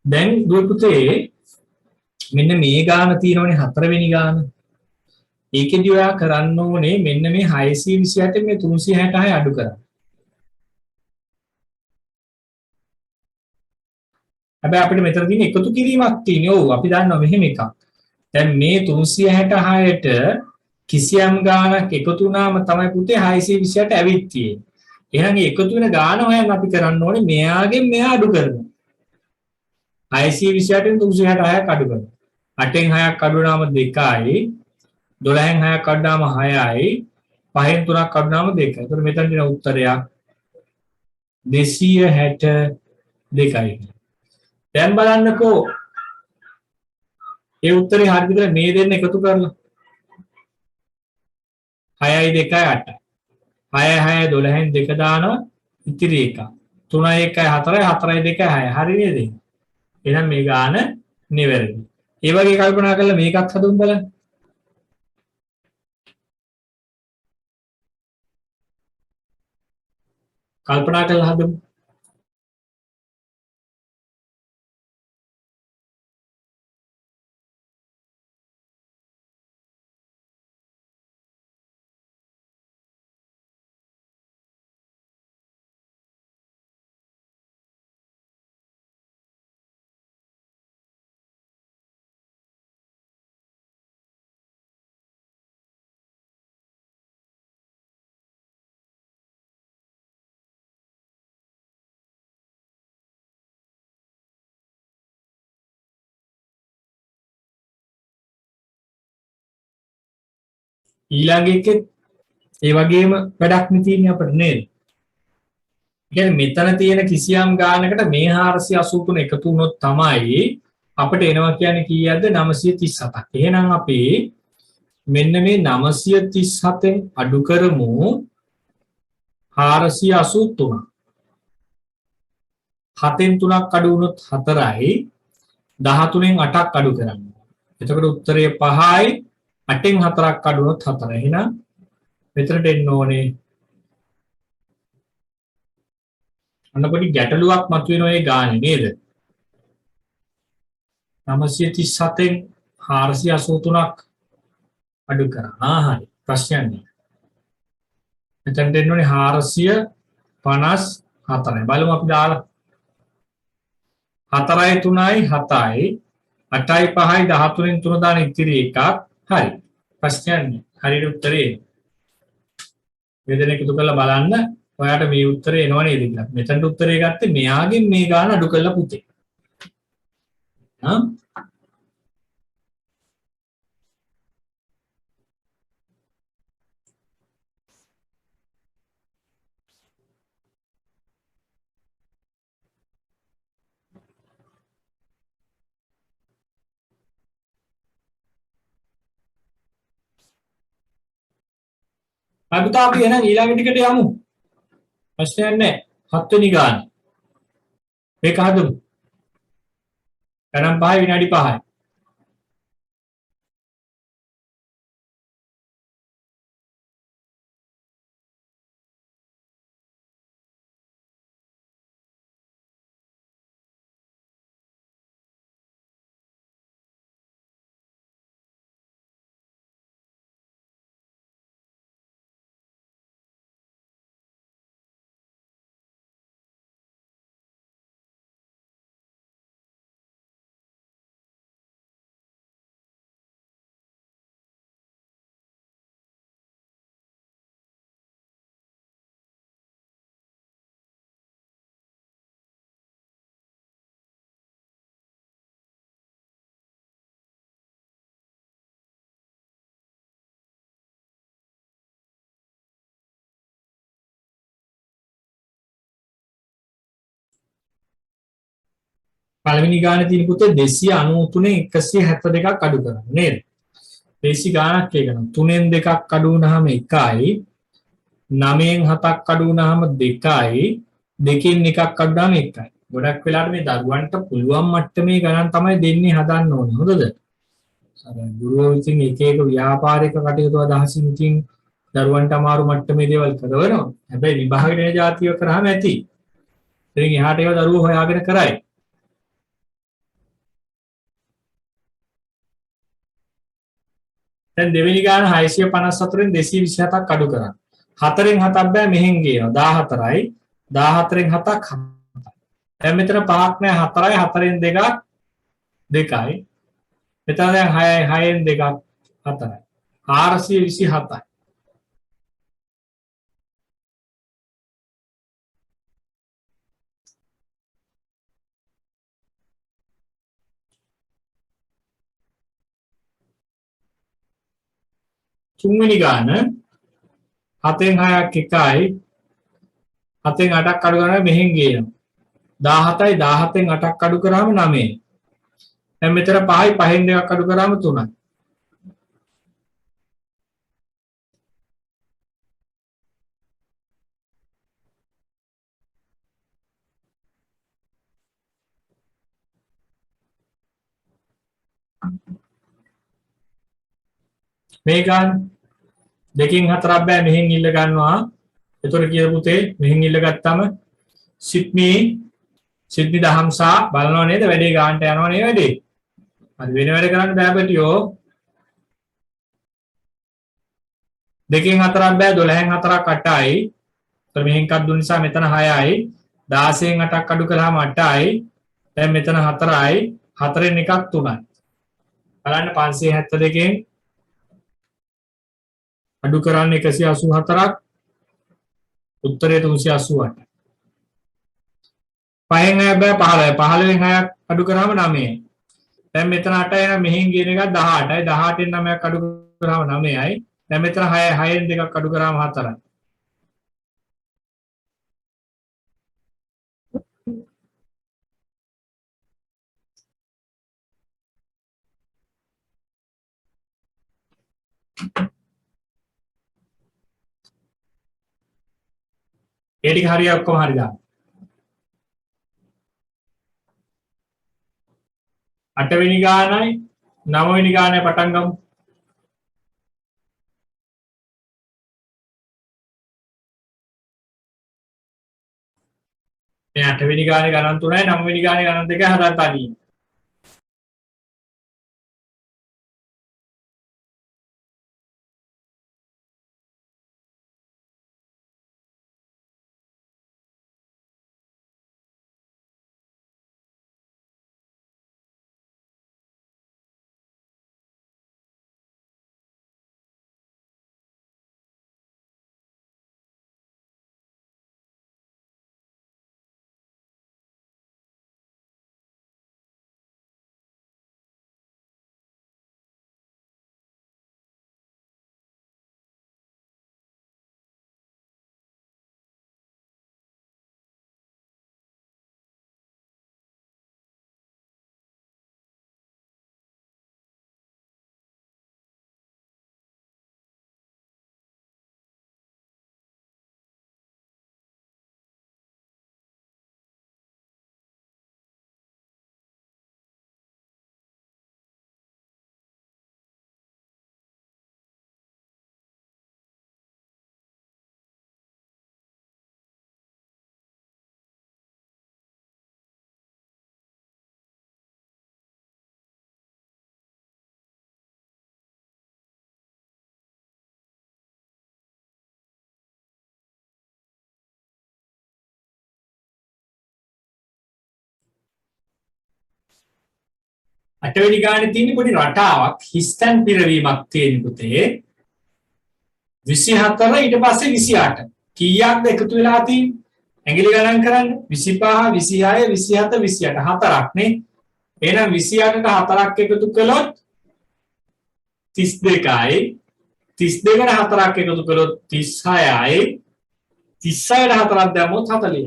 දැන් දුව පුතේ මෙන්න මේ ගාන තියෙනවනේ හතරවෙනි ගාන ඒකෙදි ඔයා කරන්න ඕනේ මෙන්න මේ 628 මේ 366 අඩු කරන්න. හැබැයි අපිට මෙතන තියෙන එකතු කිරීමක් තියෙන්නේ. ඔව් අපි දන්නවා මෙහෙම එකක්. දැන් මේ 366ට කිසියම් ගානක් එකතු වුණාම තමයි පුතේ 628 ඇවිත් තියෙන්නේ. එහෙනම් මේ එකතු වෙන ගාන හොයන්න අපි කරන්න ඕනේ මෙයාගෙන් මෙයා අඩු කරනවා. 628න් 366ක් අඩු කරනවා. 8න් 6ක් අඩු වුණාම 2යි 12න් 6ක් අඩුනාම 6යි 5න් 3ක් අඩුනාම 2යි. එතකොට මෙතන තියෙන උත්තරයක් 262යි. දැන් බලන්නකෝ ඒ උත්තරේ හරියද කියලා මේ දෙන්න එකතු කරලා 6යි 2යි 8යි 6යි 6යි 12න් 2 දානවා ඉතිරි එක 3යි 1යි 4යි 4යි 2යි 6යි හරි නේද? එහෙනම් මේ ගාන නිවැරදි. ඒ වගේ කල්පනා කරලා මේකත් හදුම් බලන්න. කල්පනා කරලා හදමු. ඊළඟ එකෙත් ඒ වගේම වැඩක් නේ තියෙන්නේ අපිට නේද? කියන්නේ මෙතන තියෙන කිසියම් ගානකට මේ 483 එකතු වුණොත් තමයි අපිට එනවා කියන්නේ කීයක්ද 937ක්. එහෙනම් අපි මෙන්න මේ 937න් අඩු කරමු 483. 7න් 3ක් අඩු වුණොත් 4යි 13න් 8ක් අඩු කරන්න. එතකොට උත්තරය 5යි 8න් 4ක් අඩු වුණොත් 4යි. එහෙනම් මෙතනට එන්න ඕනේ. අන්න පොඩි ගැටලුවක් මතුවෙනවා ඒ ගානේ නේද? 937න් 483ක් අඩු කරා. හරි. ප්‍රශ්නයක් නෑ. මෙතනට එන්න ඕනේ 454යි. බලමු අපි දාලා 4යි 3යි 7යි 8යි 5යි 13න් 3 දාන ඉතිරි එකක්. හරි. ප්‍රශ්නයක් නෑ. හරියට උත්තරේ වේදන එකතු කරලා බලන්න ඔයාට මේ උත්තරේ එනව නේද කියලා. මෙතනට උත්තරේ ගත්තේ මෙයාගෙන් මේ ගාන අඩු කරලා පුතේ. හා අපි තාම එහෙනම් ඊළඟ ටිකට යමු. ප්‍රශ්නයක් නැහැ. 7 වෙනි ගාන. මේක හදමු. ගණන් 5 විනාඩි 5යි. පළවෙනි ගානේ තියෙන පුතේ 293 172ක් අඩු කරන්න නේද? දේශි ගානක් ඒකනම් 3න් 2ක් අඩු වුනහම 1යි 9න් 7ක් අඩු වුනහම 2යි 2කින් 1ක් අඩු වුනහම 1යි. ගොඩක් වෙලාවට මේ දරුවන්ට පුළුවන් මට්ටමේ ගණන් තමයි දෙන්නේ හදන්න ඕනේ. හොඳද? අර ගුරුවෝ ඉතින් එක එක ව්‍යාපාරික කටයුතු අදහසින් ඉතින් දරුවන්ට අමාරු මට්ටමේ දේවල් කරනවා. හැබැයි විභාගෙට එන જાතිය කරාම ඇති. ඉතින් එහාට ඒවා දරුවෝ හොයාගෙන කරයි. දැන් දෙවෙනි ගාන 654න් 227ක් අඩු කරා. 4න් 7ක් බෑ මෙහෙන් ගේනවා 14යි 14න් 7ක් 7යි. දැන් මෙතන 5ක් නෑ 4යි 4න් 2ක් 2යි. මෙතන දැන් 6යි 6න් 2ක් 4යි. 427යි. තුන්වෙනි ගාන 7න් 6ක් 1යි 7න් 8ක් අඩු කරනවා මෙහෙන් ගේනවා 17යි 17න් 8ක් අඩු කරාම 9යි. දැන් මෙතන 5යි 5න් 2ක් අඩු කරාම 3යි. මේ ගාන දෙකෙන් 4ක් බෑ මෙහෙන් ඉල්ල ගන්නවා. එතකොට කියලා පුතේ මෙහෙන් ඉල්ල ගත්තාම සිඩ්නි දහම්සා බලනව නේද වැඩේ ගානට යනවා නේ වැඩේ. හරි වෙන වැඩ කරන්න බෑ පැටියෝ. දෙකෙන් 4ක් බෑ 12න් 4ක් 8යි. ඒතර මෙහෙන් එකක් දුන්න නිසා මෙතන 6යි. 16න් 8ක් අඩු කළාම 8යි. දැන් මෙතන 4යි. 4න් එකක් 3යි. බලන්න 572න් අඩු කරන්නේ 184ක්. උත්තරේ 388. 5න් 6 බෑ 15යි. 15න් 6ක් අඩු කරාම 9යි. දැන් මෙතන 8යි නම් මෙහෙන් ගියන එක 18යි. 18න් 9ක් අඩු කරාම 9යි. දැන් මෙතන 6යි 6න් 2ක් අඩු කරාම 4යි. ඒ ටික හරිය ඔක්කොම හරි දාන්න. 8 වෙනි ගානයි 9 වෙනි ගානයි පටන් ගමු. මේ 8 වෙනි ගානේ ගණන් 3යි 9 වෙනි ගානේ ගණන් 2යි හදන්න තනියි. අටවෙනි ගානේ තියෙන පොඩි රටාවක් හිස්තැන් පිරවීමක් තියෙන පුතේ 24 ඊට පස්සේ 28 කීයක්ද එකතු වෙලා තියෙන්නේ ඇඟිලි ගණන් කරන්න 25 26 27 28 හතරක් නේ එහෙනම් 28ට හතරක් එකතු කළොත් 32යි 32ට හතරක් එකතු කළොත් 36යි 36ට හතරක් දැම්මොත් 40යි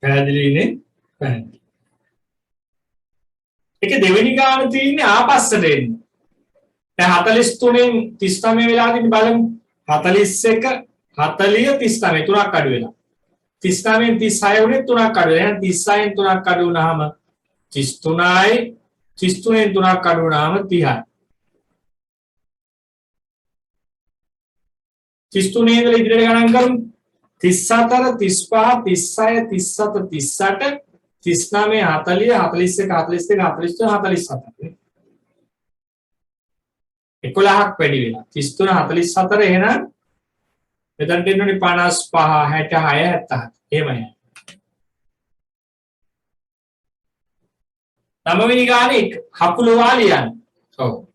පැහැදිලිනේ පැහැදිලි ඒක දෙවෙනි ගාන තියෙන්නේ ආපස්සට එන්න දැන් 43න් 39 වෙලා තියෙන බලමු 41 40 39 තුනක් අඩු වෙලා 39න් 36 උනේ තුනක් අඩු වෙනවා එහෙනම් 36න් තුනක් අඩු වුණාම 33යි 33න් තුනක් අඩු වුණාම 30යි 33 ඉඳලා ඉදිරියට ගණන් කරමු 34 35 36 37 38 39 40 41 42 43 47 11ක් වැඩි වෙලා 33 44 එහෙනම් මෙතනට එන්නේ 55 66 77 එහෙමයි නවවෙනි ගානේ කකුල වාලියන් ඔව්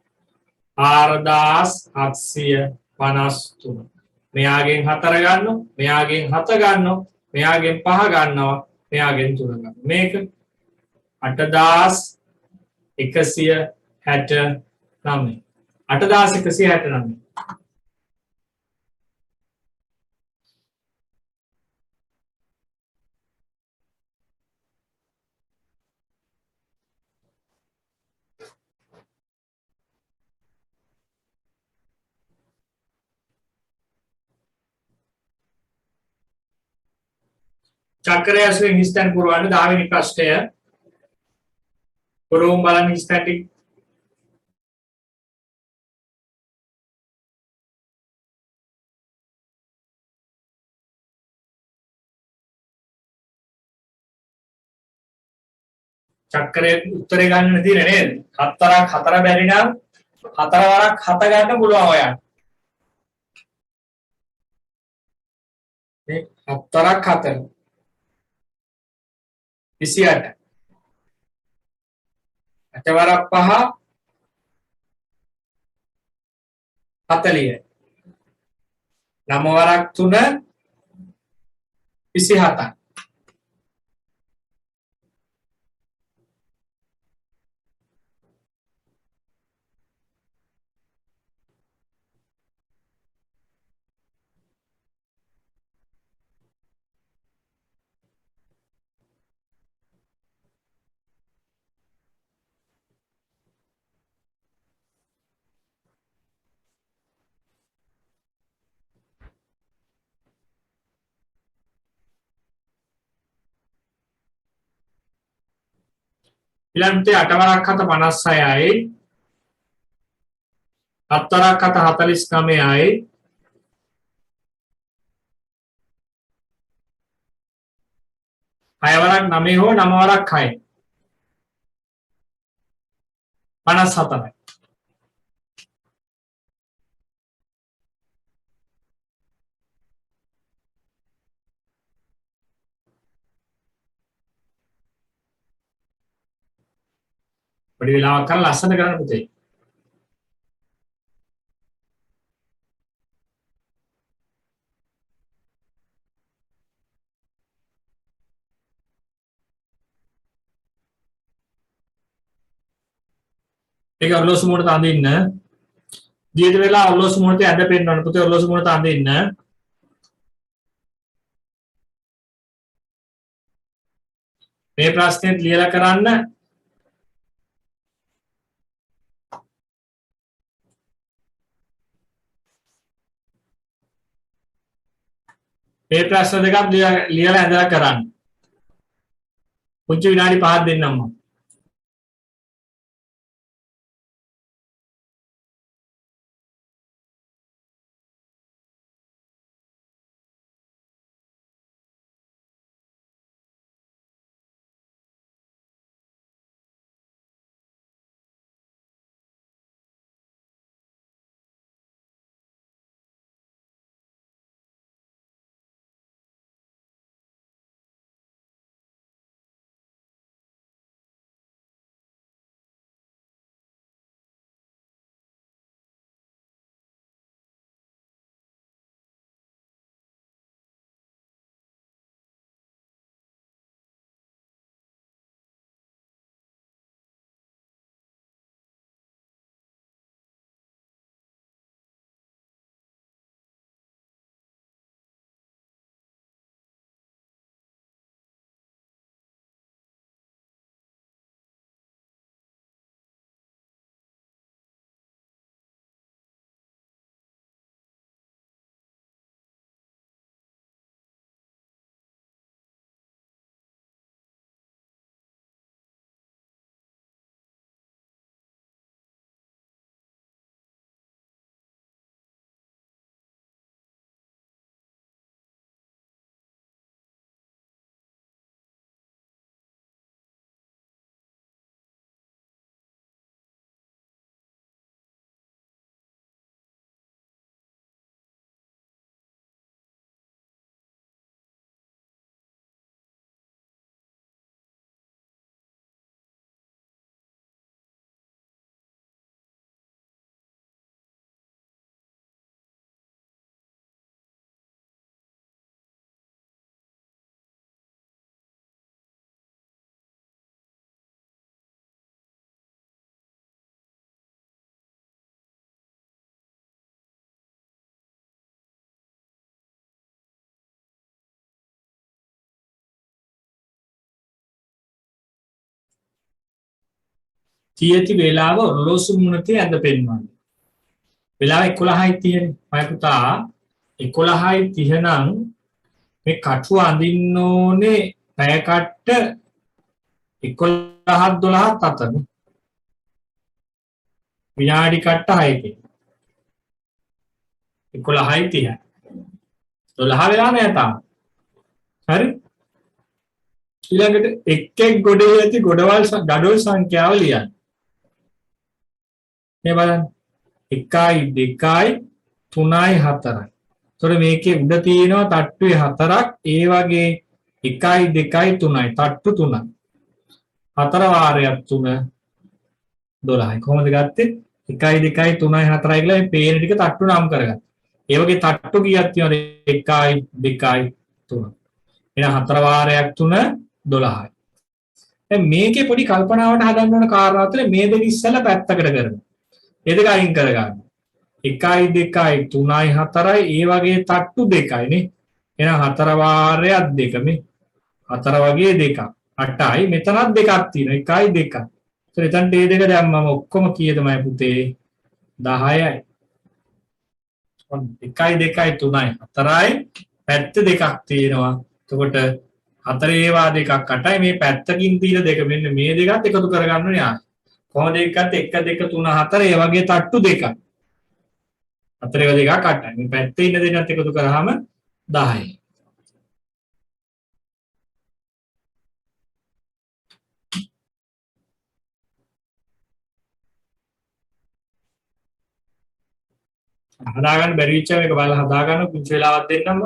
4753 මෙයාගෙන් 4 ගන්නවා මෙයාගෙන් 7 ගන්නවා මෙයාගෙන් 5 ගන්නවා මෙයාගෙන් 3 ගන්නවා මේක 8169 8169 චක්‍රය ඇසුරින් හිස්තැන් පුරවන්න 10 වෙනි ප්‍රශ්නය පුරවමු බලන්න හිස්තැන් ටික චක්‍රයේ උත්තරේ ගන්න තියෙන්නේ නේද? හතරක් හතර බැරි නම් හතර වරක් හත ගන්න පුළුවන් ඔයාලට. මේ හතරක් හතර 28 අට වරක් පහ 40 නව වරක් 3 27ක් ඊළඟට 8 වරක් 7 56යි 7 වරක් 7 49යි 6 වරක් 9 හෝ 9 වරක් 6 57යි පොඩි වෙලාවක් කරලා ලස්සන කරන්න පුතේ ඒක ඔරලෝසු මොහොත අඳින්න දීර්ඝ වෙලා ඔරලෝසු මොහොතේ ඇඳ පෙන්නන්න පුතේ ඔරලෝසු මොහොත අඳින්න මේ ප්‍රශ්නෙත් ලියලා කරන්න මේ ප්‍රශ්න දෙකක් ලියලා ඇඳලා කරන්න පුංචි විනාඩි 5ක් දෙන්නම් මම තියෙති වේලාව ඔරලෝසු මුණතේ ඇඳ පෙන්වන්නේ. වෙලාව 11යි 30නේ. මම පුතා 11යි 30 නම් මේ කටුව අඳින්න ඕනේ පැය කට්ට 11ක් 12ක් අතරනේ. විනාඩි කට්ට 6කින්. 11යි 30. 12 වෙලා නෑ තාම. හරි? ඊළඟට එක් ගොඩේ ඇති ගඩොල් සංඛ්‍යාව ලියන්න. මේ බලන්න. 1යි 2යි 3යි 4යි. ඒතර මේකේ උඩ තියෙනවා තට්ටුවේ 4ක්. ඒ වගේ 1යි 2යි 3යි තට්ටු 3යි. 4 වාරයක් 3 12යි. කොහොමද ගත්තේ? 1යි 2යි 3යි 4යි කියලා මේ පේන ටික තට්ටු නම් කරගන්න. ඒ වගේ තට්ටු කීයක් තියෙනවද? 1යි 2යි 3යි. එහෙනම් 4 වාරයක් 3 12යි. දැන් මේකේ පොඩි කල්පනාවට හදන්න ඕන කාරණා තුනේ මේ දෙක ඉස්සෙල්ලා පැත්තකට කරනවා. ඒ දෙක අයින් කරගන්න. 1යි 2යි 3යි 4යි ඒ වගේ තට්ටු දෙකයි නේ. එහෙනම් 4 වාරයක් 2 මේ 4 වගේ දෙකක් 8යි මෙතනත් දෙකක් තියෙනවා 1යි 2යි. ඒතර එතනට මේ දෙක දැම්මම ඔක්කොම කීයද මම පුතේ 10යි. 1යි 2යි 3යි 4යි පැත්ත දෙකක් තියෙනවා. එතකොට 4 ඒවා දෙකක් 8යි මේ පැත්තකින් තියෙන දෙක මෙන්න මේ දෙකත් එකතු කරගන්න ඕනේ ආ. කොහොමද එකත් 1 2 3 4 ඒ වගේ තට්ටු දෙකක්. 4 ඒවා දෙකක් 8යි. මේ පැත්තේ ඉන්න දෙකත් එකතු කරාම 10යි. හදාගන්න බැරි වෙච්ච මේක බලලා හදාගන්න පුංචි වෙලාවක් දෙන්නම්.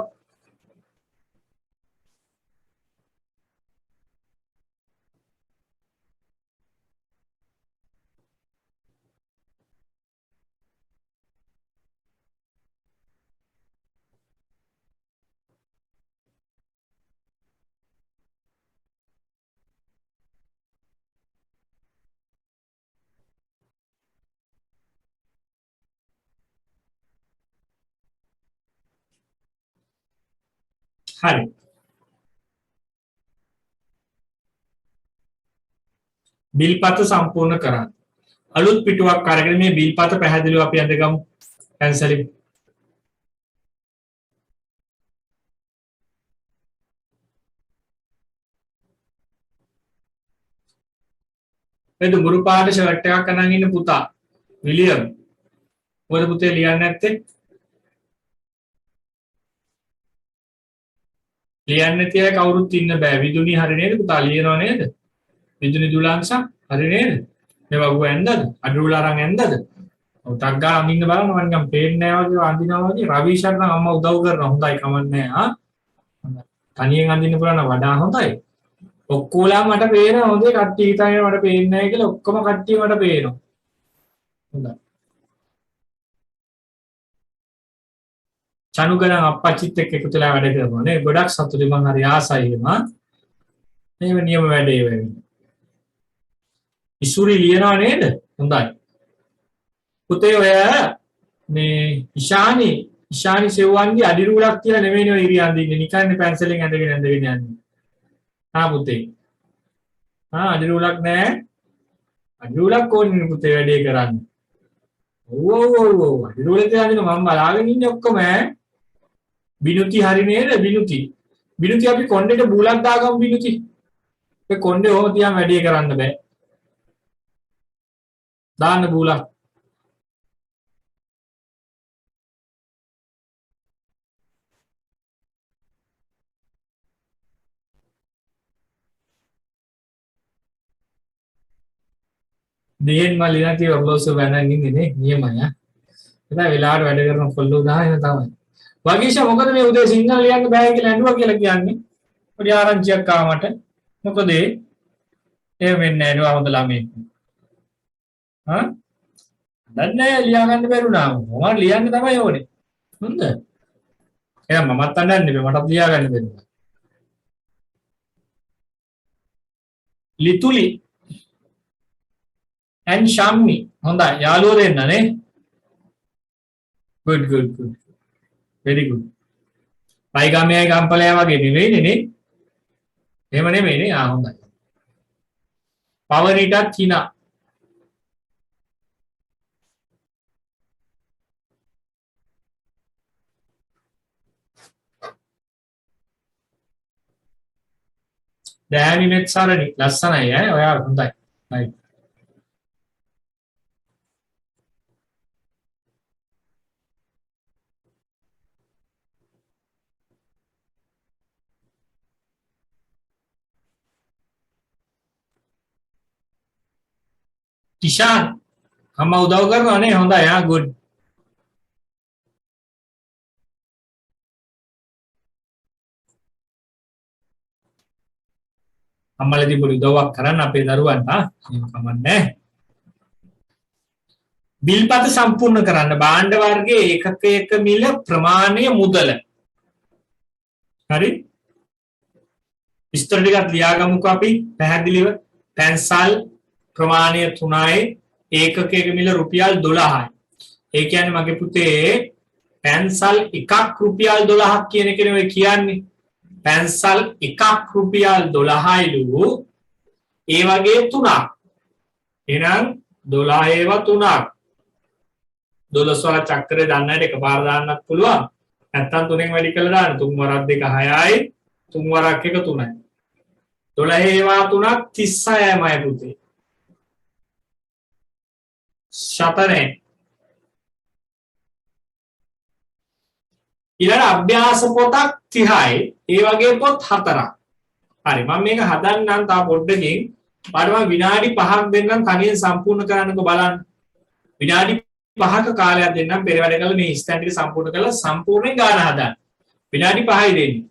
හරි. බිල්පත සම්පූර්ණ කරන්න. අලුත් පිටුවක් අරගෙන මේ බිල්පත පැහැදිලිව අපි අඳගමු. පැන්සලෙන්. මේ දුඹුරු පාට ෂර්ට් එකක් අරන් ඉන්න පුතා විලියම්. මොකද පුතේ ලියන්නේ නැත්තේ? ලියන්නේ නැති අය කවුරුත් ඉන්න බෑ. විදුනි හරි නේද පුතා ලියනව නේද? විදුනි දුලාංශ හරි නේද? මේ වගුව ඇන්දද? අඩුවල අරන් ඇන්දද? ඔව් ටක් ගාලා අඳින්න බලන්න මම නිකන් පේන්නේ නැහැ වගේ අඳිනවා වගේ. රවිෂර් නම් අම්මා උදව් කරනවා. හොඳයි කමන්නේ ආ. තනියෙන් අඳින්න පුළුවන් නම් වඩා හොඳයි. ඔක්කොලා මට පේනවා හොඳේ කට්ටිය හිතන්නේ මට පේන්නේ නැහැ කියලා ඔක්කොම කට්ටිය මට පේනවා. හොඳයි. චනුගණන් අප්පච්චිත් එක්ක එකතු වෙලා වැඩ කරනවා නේ. ගොඩක් සතුටුයි මං හරි ආසයි එනවා. මේ නියම වැඩේ වෙන්නේ. ඉසුරි ලියනවා නේද? හොඳයි. පුතේ ඔය මේ ඉෂානි සෙව්වන්ගේ අඩිරූලක් කියලා නෙමෙයිනේ ඔය ඉරිය අඳින්නේ. නිකන් පැන්සලෙන් ඇඳගෙන යන්නේ. ආ පුතේ. අඩිරූලක් නෑ. අඩිරූලක් ඕනේ පුතේ වැඩේ කරන්න. ඔව් අඩිරූලේ තියාගෙන මම බලාගෙන ඉන්නේ ඔක්කොම ඈ. බිනුති හරි නේද? බිනුති අපි කොණ්ඩේට බූලක් දාගමු බිනුති. ඒ කොණ්ඩේ ඕම තියන් වැඩේ කරන්න බෑ. දාන්න බූලක්. දෙයෙන් මල්ලි නැති ඔබලෝසු වෙනන් ඉන්නේ නේ නියමයි ආ. එදා වෙලාවට වැඩ කරන කොල්ලෝ දාගෙන තමයි. වගීෂා මොකද මේ උදේ සිංහල ලියන්න බෑ කියලා ඇඬුවා කියලා කියන්නේ? පොඩි ආරංචියක් ආවමට. මොකද එහෙම වෙන්නේ නැහැ හොඳ ළමයි. හා? දැන්නේ ලියා ගන්න බැරුණා. මම ලියන්න තමයි ඕනේ. හොඳ. එහෙනම් මමත් අඬන්නේ මටත් ලියා ගන්න බැරුණා. ලිතුලි and Shammi හොඳයි යාළුවෝ දෙන්න නේ. good very good. පයිගාමයයි ගම්පලයා වගේ නෙවෙයිනේ නේ. එහෙම නෙමෙයි නේ. හොඳයි. පවරිටත් හිනා. දෑනිනෙත් සරණි ලස්සනයි ඈ ඔයා හොඳයි. හරි. කිෂාන් අම්මා උදව් කරනවා නේ හොඳයි ආ good. අම්මලා තිබුණු උදව්වක් කරන්න අපේ දරුවන්ට කමන්නේ. බිල්පත සම්පූර්ණ කරන්න භාණ්ඩ වර්ගයේ ඒකක මිල ප්‍රමාණය මුදල. හරි? විස්තර ටිකක් ලියාගමුකෝ අපි පැහැදිලිව. පැන්සල් ප්‍රමාණය 3යි ඒකකයක මිල රුපියල් 12යි. ඒ කියන්නේ මගේ පුතේ පැන්සල් එකක් රුපියල් 12ක් කියන එක නෙවෙයි කියන්නේ. පැන්සල් එකක් රුපියල් 12යිලු ඒ වගේ 3ක්. එහෙනම් 12 ඒවා 3ක්. 12 වල චක්‍රය දන්නට එකපාර දාන්නත් පුළුවන්. නැත්තම් 3ෙන් වැඩි කරලා දාන්න. 3 වරක් 2 6යි 3 වරක් 1 3යි. 12 ඒවා 3ක් 36යිමයි පුතේ. शतने ඊළඟ අභ්‍යාස පොතක් 30යි ඒ වගේ පොත් 4ක්. හරි මම මේක හදන්නම් තා පොඩ්ඩකින් පාඩම විනාඩි 5ක් දෙන්නම් තනියෙන් සම්පූර්ණ කරන්නකෝ බලන්න. විනාඩි 5ක කාලයක් දෙන්නම් පෙර වැඩ කරලා මේ ස්ටෑන්ඩ් එක සම්පූර්ණ කරලා සම්පූර්ණයෙන් ගාන හදන්න. විනාඩි 5යි දෙන්නේ.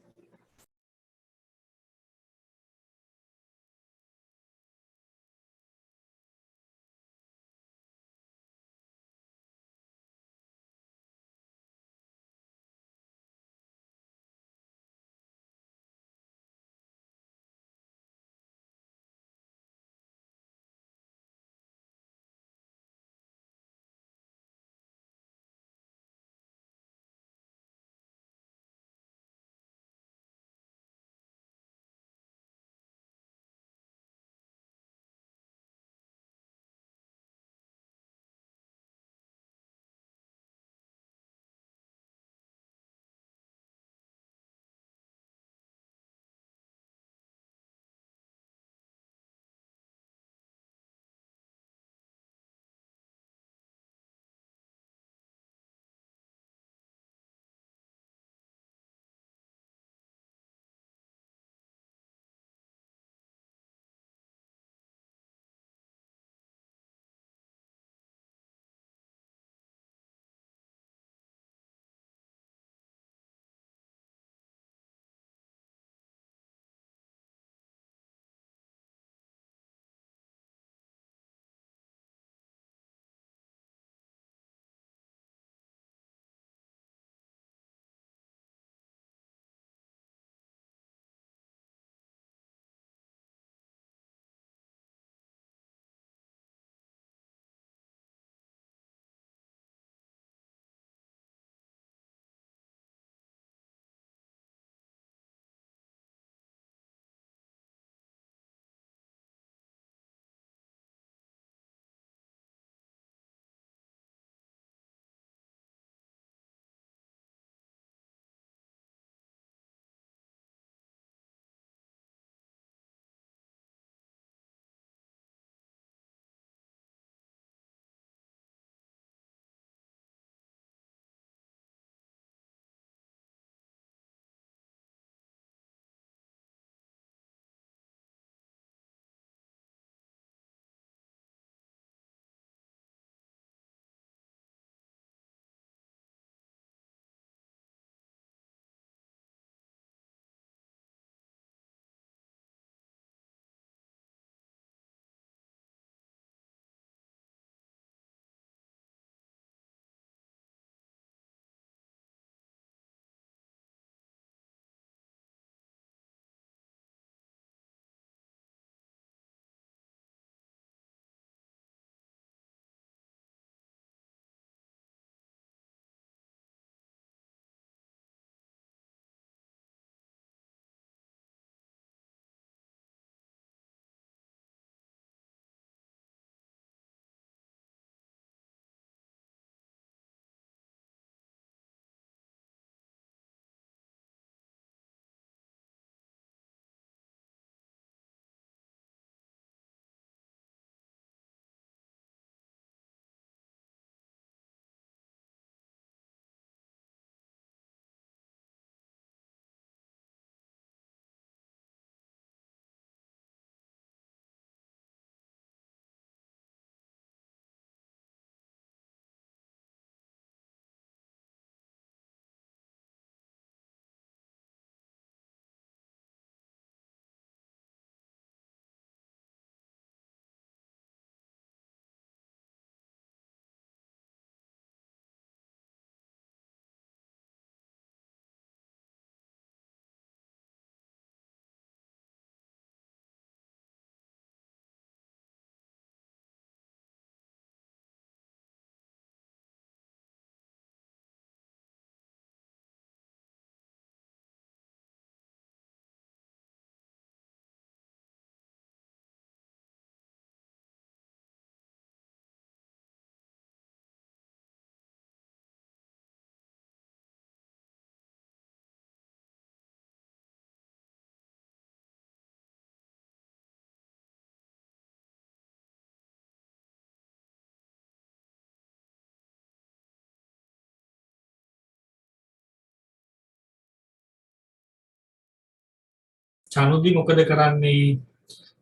චනුදි මොකද කරන්නේ?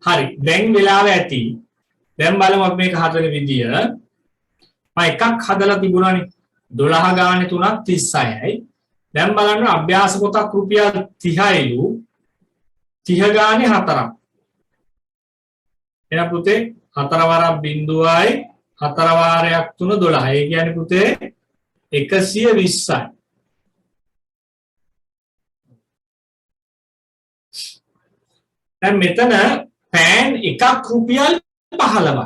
හරි. දැන් වෙලාව ඇති. දැන් බලමු අපි මේක හදන විදිය. මම එකක් හදලා තිබුණානේ. 12 ගානේ 3ක් 36යි. දැන් බලන්න අභ්‍යාස පොතක් රුපියල් 30යිලු 30 ගානේ 4ක්. එහෙනම් පුතේ 4 වරක් බිඳුවයි 4 වාරයක් 3 12. ඒ කියන්නේ පුතේ 120යි. දැන් මෙතන පෑන් එකක් රුපියල් 15යි.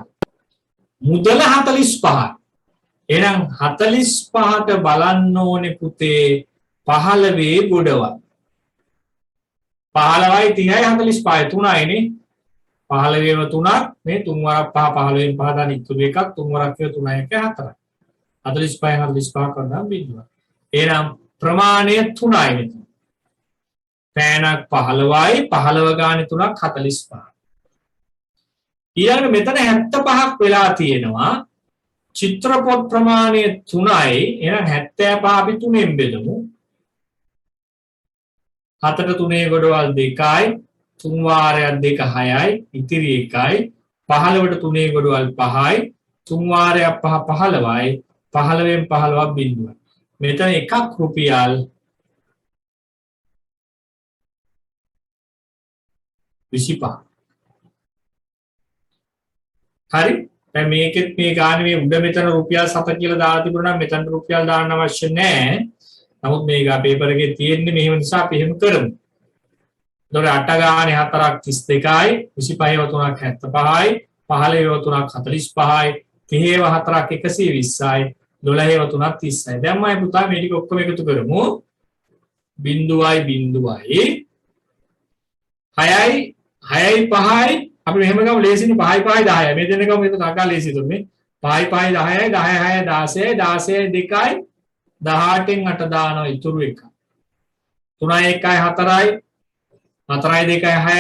මුදල 45යි. එහෙනම් 45ට බලන්න ඕනේ පුතේ 15 ගොඩවල්. 15යි 30යි 45යි 3යිනේ. 15ම 3ක් මේ 3 වරක් 5 15න් 5 දාන ඉතුරු එකක් 3 වරක් කිය 3 1 4යි. 45 45 කරනවා බිඳුව. එහෙනම් ප්‍රමාණය 3යි මෙතන. පෑනක් 15යි 15 ගානේ 3ක් 45. ඊළඟ මෙතන 75ක් වෙලා තියෙනවා. චිත්‍රපොත් ප්‍රමාණය 3යි. එහෙනම් 75 අපි 3ෙන් බෙදමු. 7ට 3 ගොඩවල් 2යි. 3 වාරයක් 2 6යි. ඉතිරි 1යි. 15ට 3 ගොඩවල් 5යි. 3 වාරයක් 5 15යි. 15න් 15ක් බිඳුවයි. මෙතන එකක් රුපියල් 25. හරි. දැන් මේකෙත් මේ ගානේ මේ උඩ මෙතන රුපියල් 7 කියලා දාලා තිබුණා නම් මෙතන රුපියල් දාන්න අවශ්‍ය නැහැ. නමුත් මේක පේපර් එකේ තියෙන්නේ මෙහෙම නිසා අපි එහෙම කරමු. එතකොට 8 ගානේ 4ක් 32යි, 25ව 3ක් 75යි, 15ව 3ක් 45යි, 30ව 4ක් 120යි, 12ව 3ක් 30යි. දැන් මම පුතා මේ ටික ඔක්කොම එකතු කරමු. බිඳුවයි බිඳුවයි 6යි 6යි 5යි අපි මෙහෙම ගමු ලේසිනේ 5යි 5යි 10යි. මේ දෙන්න ගමු මේක තාකා ලේසි තුනේ. 5යි 5යි 10යි 10යි 6යි 16යි 16යි 2යි 18න් 8 දානවා ඉතුරු එක. 3යි 1යි 4යි 4යි 2යි 6යි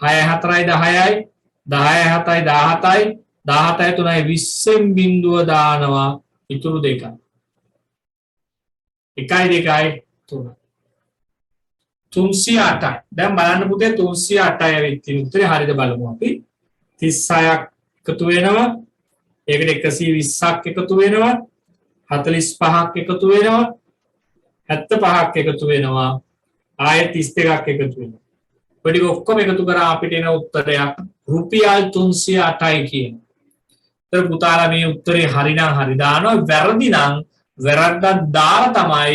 6යි 4යි 10යි 10යි 7යි 17යි 17යි 3යි 20න් බිඳුව දානවා ඉතුරු දෙක. 1යි 2යි 3යි 308යි. දැන් බලන්න පුතේ 308යි ඇවිත් තියෙන උත්තරේ හරියද බලමු අපි. 36ක් එකතු වෙනවා. ඒකට 120ක් එකතු වෙනවා. 45ක් එකතු වෙනවා. 75ක් එකතු වෙනවා. ආයෙත් 32ක් එකතු වෙනවා. ඔය ටික ඔක්කොම එකතු කරා අපිට එන උත්තරයක් රුපියල් 308යි කියන. ඒතර පුතාලා මේ උත්තරේ හරිනම් හරි දානවා. වැරදි නම් වැරද්දක් දාලා තමයි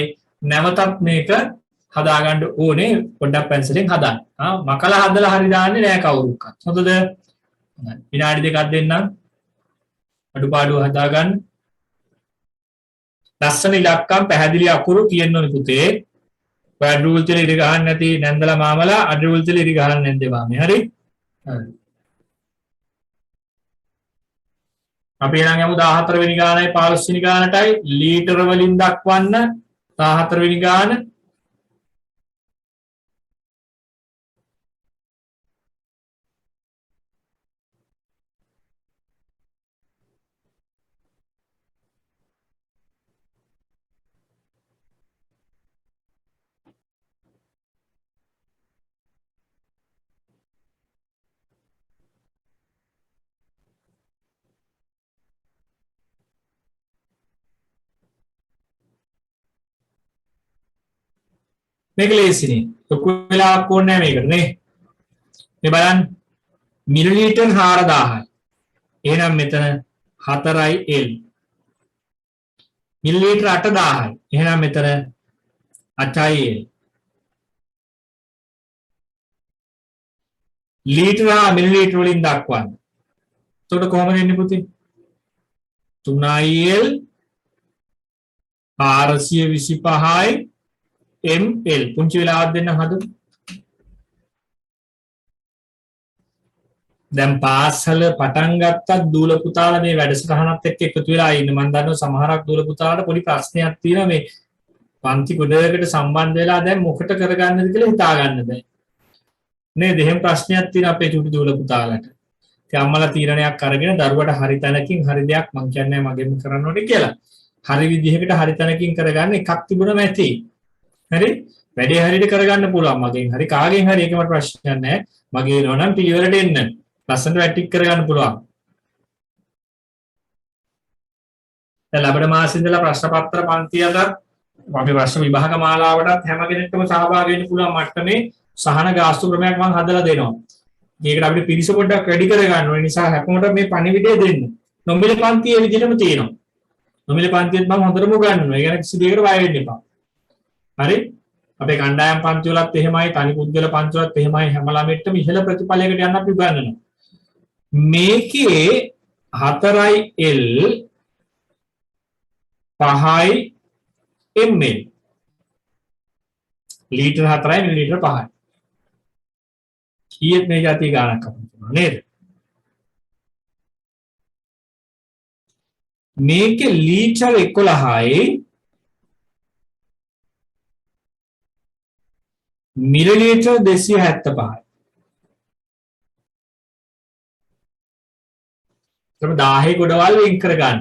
නැවතත් මේක හදාගන්න ඕනේ. පොඩ්ඩක් පැන්සලෙන් හදාන්න. මකලා හදලා හරි දාන්නේ නෑ කවුරුක්වත්. හොඳද? විනාඩි දෙකක් දෙන්නම්. අඩුපාඩු හදාගන්න. ලස්සන ඉලක්කම් පැහැදිලි අකුරු තියෙන්න ඕනේ පුතේ. ඔය අඩුවල් තියලා ඉරි ගහන්න නැති නැන්දලා මාමලා අඩුවල් තියලා ඉරි ගහන්න නැන්දේ මාමේ. හරි? හරි. අපි එහෙනම් යමු 14 වෙනි ගානයි 15 වෙනි ගානටයි ලීටර වලින් දක්වන්න 14 වෙනි ගාන. මේක ලේසිනේ. ලොකු වෙලාවක් ඕනේ නැහැ මේකට නේ. මේ බලන්න මිලිලීටර් 4000යි. එහෙනම් මෙතන 4යි L. මිලිලීටර් 8000යි. එහෙනම් මෙතන 8යි L. ලීටර මිලිලීටර් වලින් දක්වන්න. එතකොට කොහොමද එන්නේ පුතේ? 3යි L 425යි ml. පුංචි වෙලාවක් දෙන්න හදමු. දැන් පාසල පටන් ගත්තත් දූල පුතාලා මේ වැඩසටහනත් එක්ක එකතු වෙලා ඉන්න. මම දන්නවා සමහරක් දූල පුතාලාට පොඩි ප්‍රශ්නයක් තියෙනවා මේ පන්ති ගොඩකට සම්බන්ධ වෙලා දැන් මොකට කරගන්නද කියලා හිතා ගන්න බෑ. නේද? එහෙම ප්‍රශ්නයක් තියෙන අපේ චුටි දූල පුතාලාට. ඉතින් අම්මලා තීරණයක් අරගෙන දරුවට හරි තැනකින් හරි දෙයක් මං කියන්නේ මගෙන් කරන්න ඕනේ කියලා. හරි විදිහකට හරි තැනකින් කරගන්න එකක් තිබුණම ඇති. හරි? වැඩේ හරියට කරගන්න පුළුවන් මගෙන් හරි කාගෙන් හරි ඒකම ප්‍රශ්නයක් නැහැ මගේ නෝනම් පිළිවෙලට එන්න ලස්සනට වැටික් කරගන්න පුළුවන් දැන් ලබන මාසෙ ඉඳලා ප්‍රශ්න පත්‍ර පන්තියට අපි ප්‍රශ්න විභාග මාලාවටත් හැම කෙනෙක්ටම සහභාගී වෙන්න පුළුවන් මට්ටමේ සහන ගාස්තු ක්‍රමයක් මම හදලා දෙනවා මේකට අපිට පිරිස පොඩ්ඩක් වැඩි කරගන්න ඕනේ නිසා හැමෝටම මේ පණිවිඩය දෙන්න නොමිලේ පන්තියේ විදිහටම තියෙනවා නොමිලේ පන්තියත් මම හොඳටම උගන්වනවා ඒ කියන්නේ කිසි දෙයකට බය වෙන්න එපා හරි අපේ කණ්ඩායම් පන්ති වලත් එහෙමයි තනි පුද්ගල පන්ති වලත් එහෙමයි හැම ළමෙක්ටම ඉහළ ප්‍රතිඵලයකට යන්න අපි උගන්වනවා මේකේ 4L 5යි ml ලීටර් 4යි මිලිලීටර් 5යි කීයක් මේ જાතිය ගානක් අපිට නේද මේකේ ලීටර් 11යි මිලිලීටර් 275යි තමයි 1000 ගොඩවල් වෙන් කරගන්න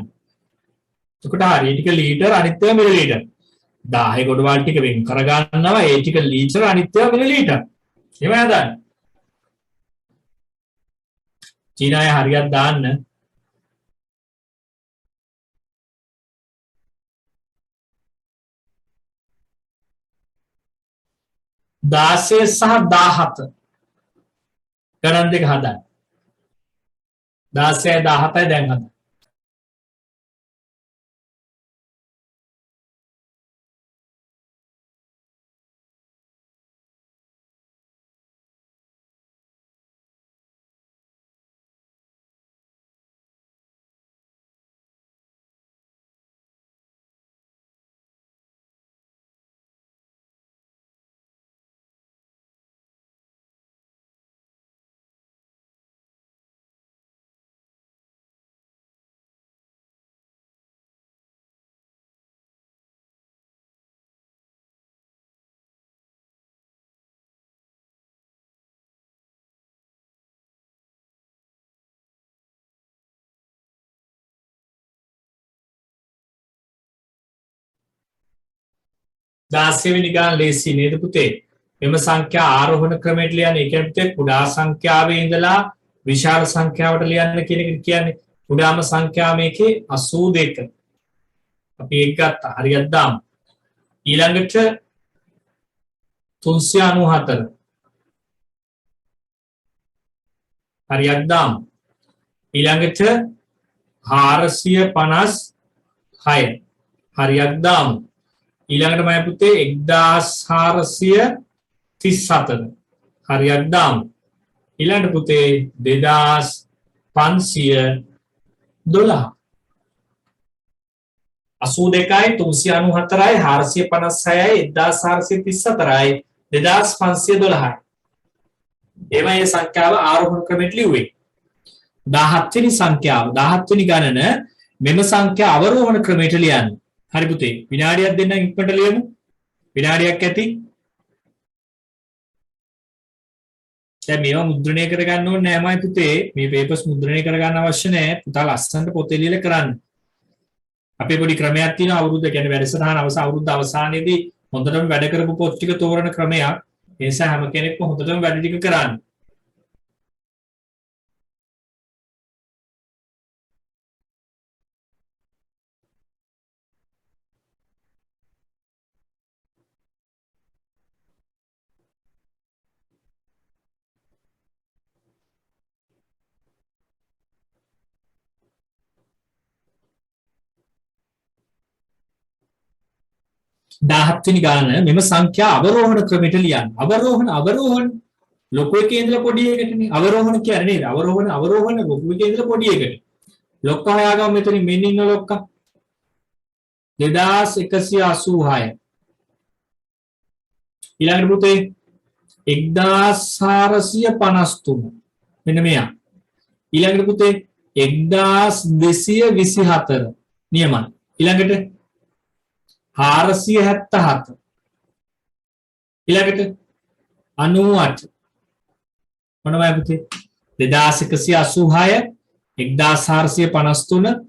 එතකොට හරිය ටික ලීටර් අනිත් ඒවා මිලිලීටර් 1000 ගොඩවල් ටික වෙන් කරගන්නවා ඒ ටික ලීටර් අනිත් ඒවා මිලිලීටර් එහෙම හදන්න චීනාය හරියට දාන්න 16 සහ 17 ගණන් දෙක හදන්න 16යි 17යි දැන් හදන්න දාසෙවෙනි ගාන ලේසි නේද පුතේ මෙම සංඛ්‍යා ආරෝහණ ක්‍රමයට ලියන්න ඒ කියන්නේ පුතේ කුඩා සංඛ්‍යාවේ ඉඳලා විශාල සංඛ්‍යාවට ලියන්න කියන එක කියන්නේ කුඩාම සංඛ්‍යාව මේකේ 82 අපි ඒක ගත්තා හරියට දාමු ඊළඟට 394 හරියට දාමු ඊළඟට 456 හරියට දාමු ඊළඟට මම පුතේ 1434 හරියට දාමු ඊළඟට පුතේ 2512 82යි 394යි 456යි 1434යි 2512යි එමය සංඛ්‍යාව ආරෝහණ ක්‍රමයට ලිව්වේ 17 වෙනි සංඛ්‍යාව 17 වෙනි ගණන මෙම සංඛ්‍යා අවරෝහණ ක්‍රමයට ලියන්න හරි පුතේ විනාඩියක් දෙන්න ඉක්මනට ලියමු විනාඩියක් ඇති දැන් මේවා මුද්‍රණය කරගන්න ඕනේ නෑමයි පුතේ මේ පේපර්ස් මුද්‍රණය කරගන්න අවශ්‍ය නෑ පුතා ලස්සනට පොතේ ලියලා කරන්න අපේ පොඩි ක්‍රමයක් තියෙනවා අවුරුද්ද කියන්නේ වැඩසටහන අවුරුද්ද අවසානයේදී හොඳටම වැඩ කරපු පොත් ටික තෝරන ක්‍රමයක් ඒ නිසා හැම කෙනෙක්ම හොඳටම වැඩ ටික කරන්න 17 වෙනි ගාන මෙම සංඛ්‍යා අවරෝහණ ක්‍රමයට ලියන්න. අවරෝහණ ලොකු එකේ ඉඳලා පොඩි එකටනේ. අවරෝහණ කියන්නේ නේද? අවරෝහණ ලොකු එකේ ඉඳලා පොඩි එකට. ලොක්කා හොයාගමු මෙතනින් මෙන්න ඉන්න ලොක්කා. 2186. ඊළඟට පුතේ 1453. මෙන්න මෙයා. ඊළඟට පුතේ 1224 නියමයි. ඊළඟට 477 ඊළඟට 98 මොනවයි පුතේ 2186 1453 1224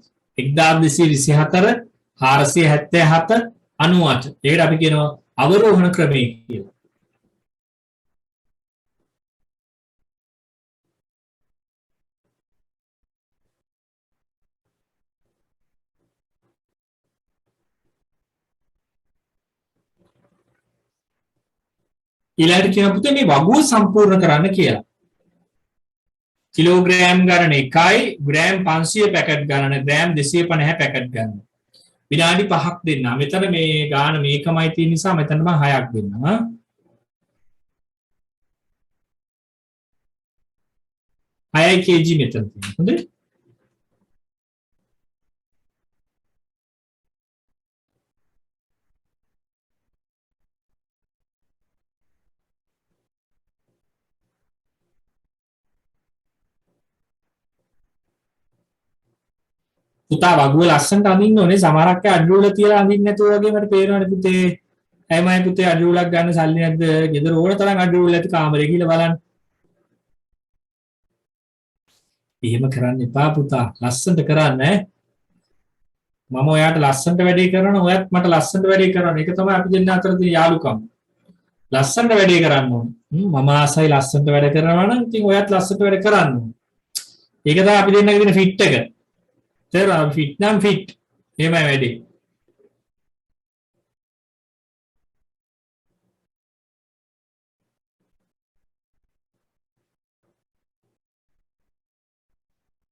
477 98 ඒකට අපි කියනවා අවරෝහණ ක්‍රමය කියලා. ඊළඟට කියන පුතේ මේ වගුව සම්පූර්ණ කරන්න කියලා. කිලෝග්‍රෑම් ගණන 1යි ග්‍රෑම් 500 පැකට් ගණන ග්‍රෑම් 250 පැකට් ගණන. විනාඩි 5ක් දෙන්න. මෙතන මේ ගාන මේකමයි තියෙන නිසා මෙතන මම 6ක් දෙන්නවා. 6 kg මෙතන තියෙනවා. හොඳයි. පුතා වගුව ලස්සනට අඳින්න ඕනේ. සමහරක් අය අඩුවල තියලා අඳින්න නැතුව වගේ මට පේනවනේ පුතේ. ඇයිමයි පුතේ අඩුවලක් ගන්න සල්ලි නැද්ද? ගෙදර ඕන තරම් අඩුවල ඇති කාමරේ ගිහලා බලන්න. එහෙම කරන්න එපා පුතා. ලස්සනට කරන්න ඈ. මම ඔයාට ලස්සනට වැඩේ කරනවා. ඔයත් මට ලස්සනට වැඩේ කරනවා. ඒක තමයි අපි දෙන්න අතර තියෙන යාළුකම. ලස්සනට වැඩේ කරන්න ඕනේ. මම ආසයි ලස්සනට වැඩ කරනවා නම් ඉතින් ඔයත් ලස්සනට වැඩ කරන්න ඕනේ. ඒක තමයි අපි දෙන්නගේ තියෙන ෆිට් එක. තේරුණා? ෆිට් නම් ෆිට්. එහෙමයි වැඩේ.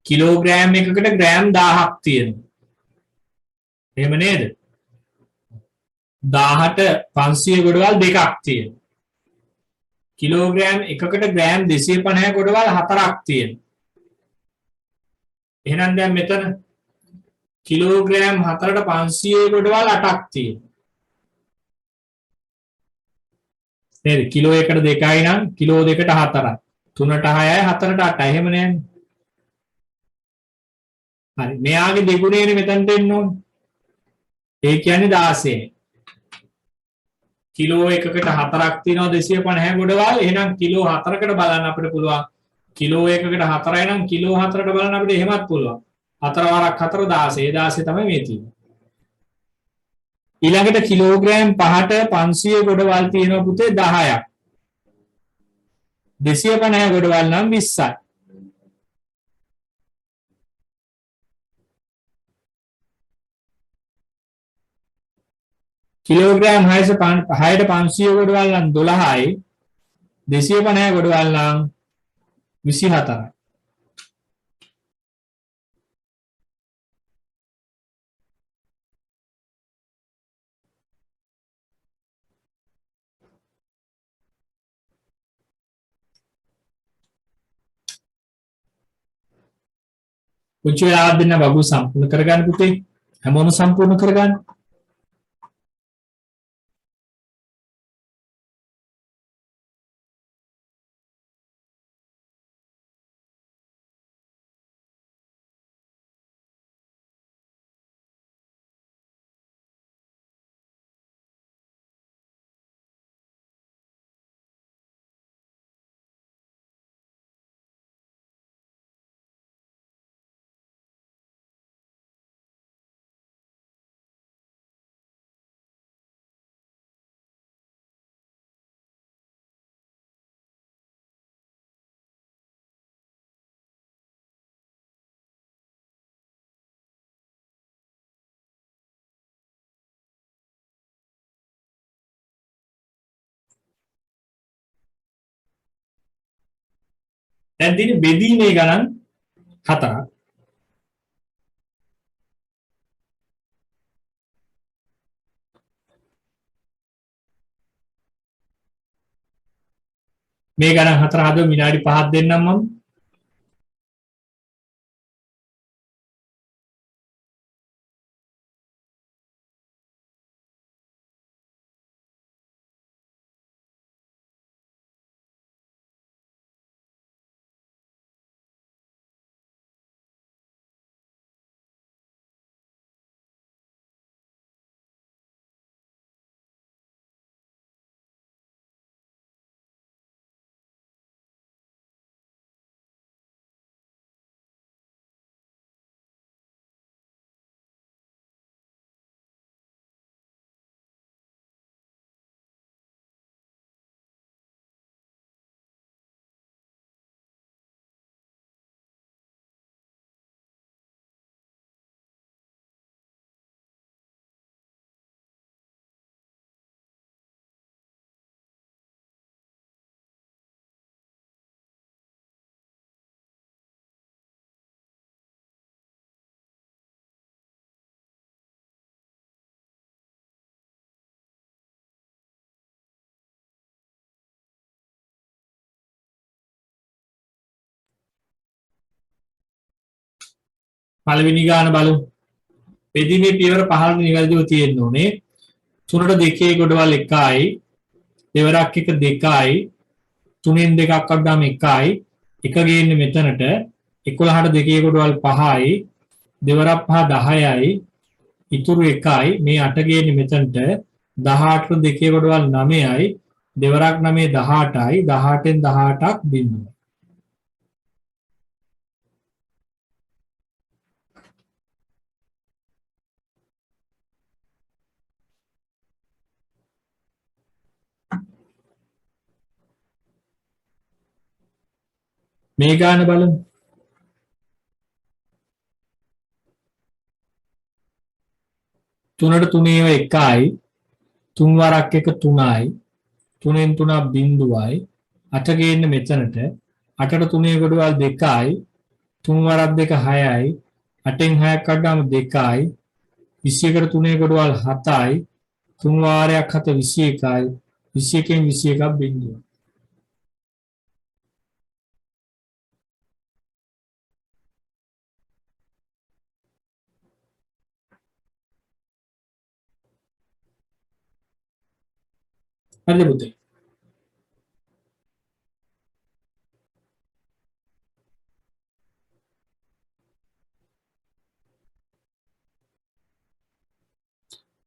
කිලෝග්‍රෑම් එකකට ග්‍රෑම් 1000ක් තියෙනවා. එහෙම නේද? 1000ට 500 ගොඩවල් දෙකක් තියෙනවා. කිලෝග්‍රෑම් එකකට ග්‍රෑම් 250 ගොඩවල් හතරක් තියෙනවා. එහෙනම් දැන් මෙතන කිලෝග්‍රෑම් 4ට 500 ගොඩවල් 8ක් තියෙනවා. නේද? කිලෝ එකට 2යි නම් කිලෝ දෙකට 4යි. 3ට 6යි 4ට 8යි. එහෙම නෑනේ. හරි. මෙයාගේ දෙගුණේනේ මෙතනට එන්න ඕනේ. ඒ කියන්නේ 16. කිලෝ එකකට 4ක් තියෙනවා 250 ගොඩවල්. එහෙනම් කිලෝ 4කට බලන්න අපිට පුළුවන්. කිලෝ එකකට 4යි නම් කිලෝ 4ට බලන්න අපිට එහෙමත් පුළුවන්. 4 වරක් 4 16. 16 තමයි මේ තියෙන්නේ. ඊළඟට කිලෝග්‍රෑම් 5ට 500 ගොඩවල් තියෙනවා පුතේ 10ක්. 250 ගොඩවල් නම් 20යි. කිලෝග්‍රෑම් 6ට 500 ගොඩවල් නම් 12යි. 250 ගොඩවල් නම් 24යි. පුංචි වෙලාවක් දෙන්න වගු සම්පූර්ණ කරගන්න පුතේ. හැමෝම සම්පූර්ණ කරගන්න. දැන් තියෙන්නේ බෙදීමේ ගණන් 4ක්. මේ ගණන් 4 හදව විනාඩි 5ක් දෙන්නම් මම. පළවෙනි ගාන බලමු. බෙදීමේ පියවර 15 නිවැරදිව තියෙන්න ඕනේ. 3ට 2 ගොඩවල් 1යි. දෙවරක් 1 2යි. 3න් දෙකක් අඩුවම 1යි. 1 ගේන්නේ මෙතනට. 11ට 2 ගොඩවල් 5යි. දෙවරක් 5 10යි. ඉතුරු 1යි. මේ 8 ගේන්නේ මෙතනට. 18ට 2 ගොඩවල් 9යි. දෙවරක් 9 18යි. 18න් 18ක් බිඳුව. මේ ගාන බලමු. 3ට 3 ඒවා 1යි. 3 වරක් 1 3යි. 3න් 3ක් බිඳුවයි. 8 ගේන්නේ මෙතනට. 8ට 3 ගොඩවල් 2යි. 3 වරක් 2 6යි. 8න් 6ක් අඩුවම 2යි. 21ට 3 ගොඩවල් 7යි. 3 වාරයක් 7 21යි. 21න් 21ක් බිඳුව. හරිද පුතේ?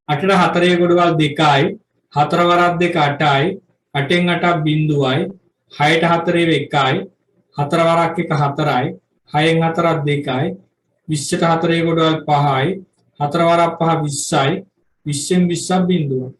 අටට 4 ගොඩවල් 2යි. 4 වරක් 2 8යි. 8න් 8ක් බිඳුවයි. 6ට 4 1යි. 4 වරක් 1 4යි. 6න් 4ක් 2යි. 20ට 4 ගොඩවල් 5යි. 4 වරක් 5 20යි. 20න් 20ක් බිඳුව.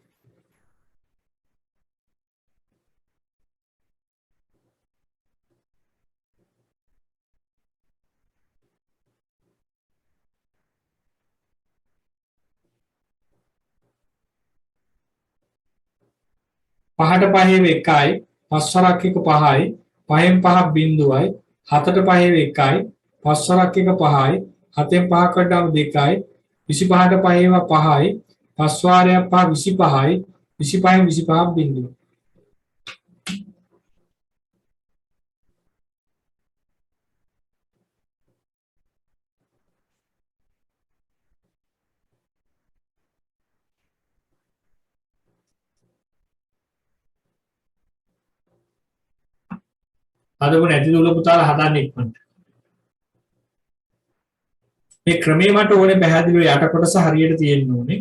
පහට පහේ එකයි. 5 වරක් 1 5යි. 5න් 5ක් බිඳුවයි. 7ට පහේ එකයි. 5 වරක් 1 5යි. 7න් 5ක් වඩාම 2යි. 25ට පහේව 5යි. 5 වාරයක් 5 25යි. 25න් 25ක් බිඳුව. හදපු නැති දුල පුතාලා හදන්න ඉක්මනට. මේ ක්‍රමේ මට ඕනේ පැහැදිලිව යට කොටස හරියට තියෙන්න ඕනේ.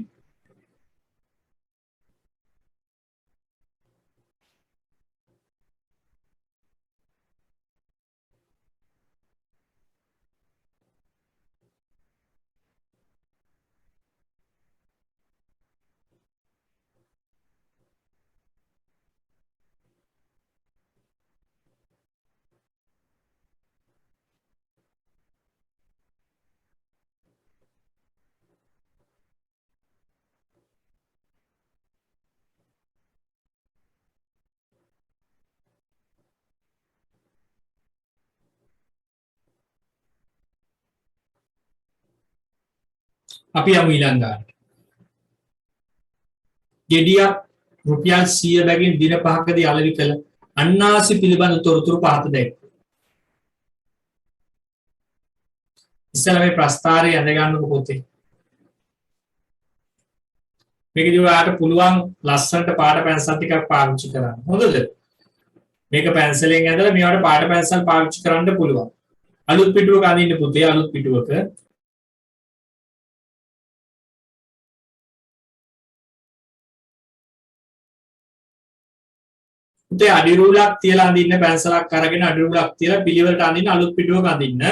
අපි යමු ඊළඟ ගානට. ගෙඩියක් රුපියල් 100 බැගින් දින 5කදී අලෙවි කළ අන්නාසි පිළිබඳ තොරතුරු පහත දැක්වේ. ඉස්සෙල්ලා මේ ප්‍රස්තාරය ඇඳ ගන්නකො පොතේ. මේකදී ඔයාලට පුළුවන් ලස්සනට පාට පැන්සල් ටිකක් පාවිච්චි කරන්න. හොඳද? මේක පැන්සලෙන් ඇඳලා මේවට පාට පැන්සල් පාවිච්චි කරන්න පුළුවන්. අලුත් පිටුවක අඳින්න පුතේ අලුත් පිටුවක. පුතේ අඩි රූලක් තියලා අඳින්න පැන්සලක් අරගෙන අඩි රූලක් තියලා පිළිවෙලට අඳින්න අලුත් පිටුවක අඳින්න.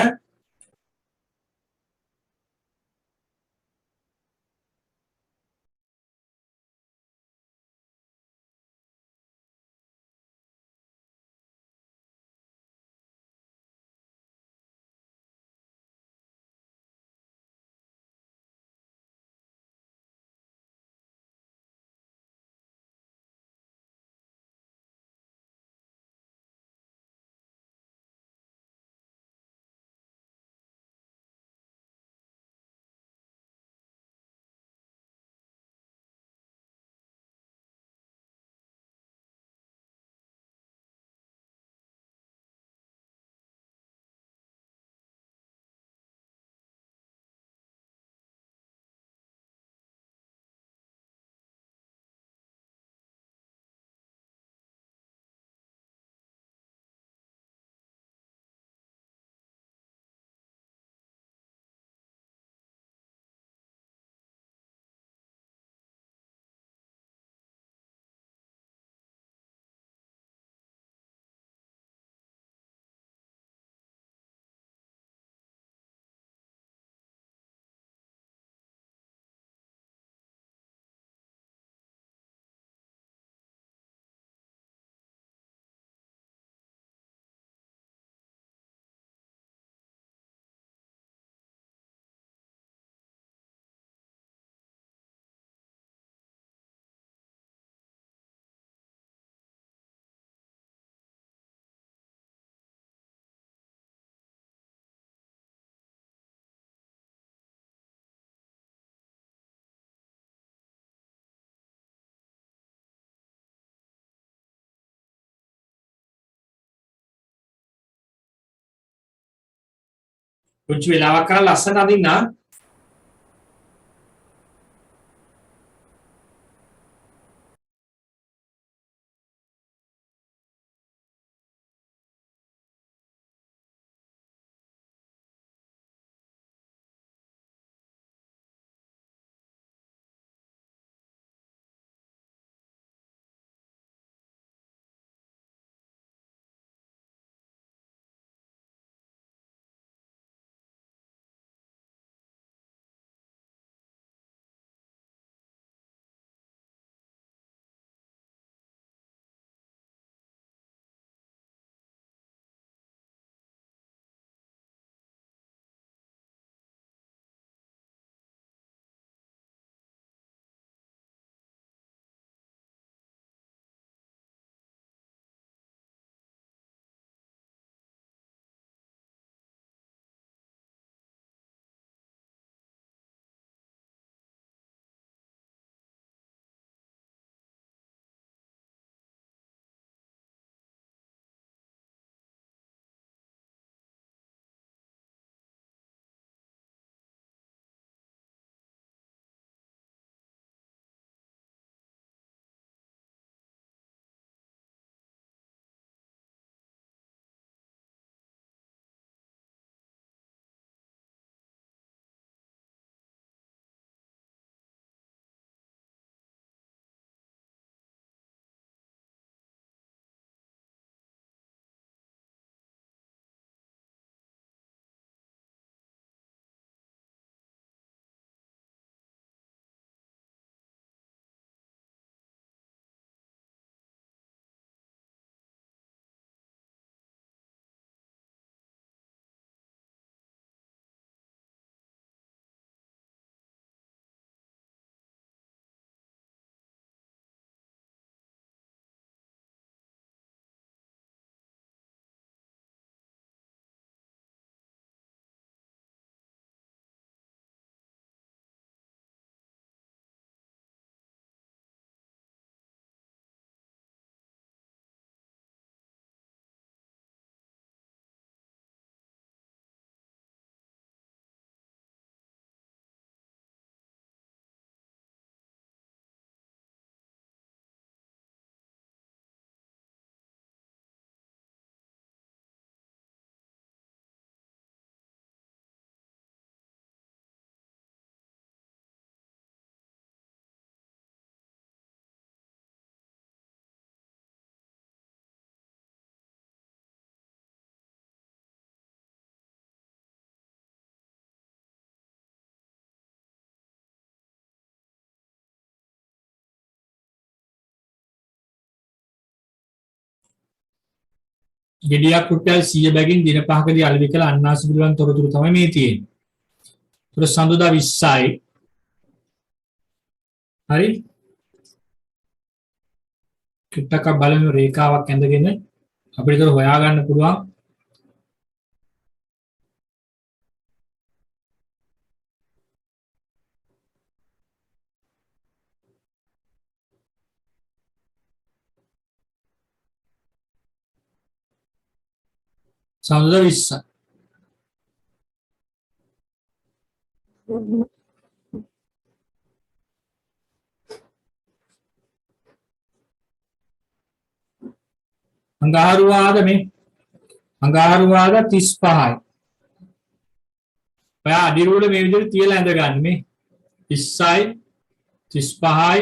පුංචි වෙලාවක් කරලා ලස්සන අඳින්න. ගෙඩියක් රුපියල් 100 බැගින් දින 5කදී අලෙවි කළ අන්නාසි පිළිබඳ තොරතුරු තමයි මේ තියෙන්නේ. ඒතර සඳුදා 20යි. හරි. කිට්ටක බලන රේඛාවක් ඇඳගෙන අපිට ඒක හොයාගන්න පුළුවන්. සඳුදා 20. අඟහරුවාද මේ අඟහරුවාද 35යි. ඔයා අඩිරුවල මේ විදිහට තියලා ඇඳ ගන්න මේ 20යි 35යි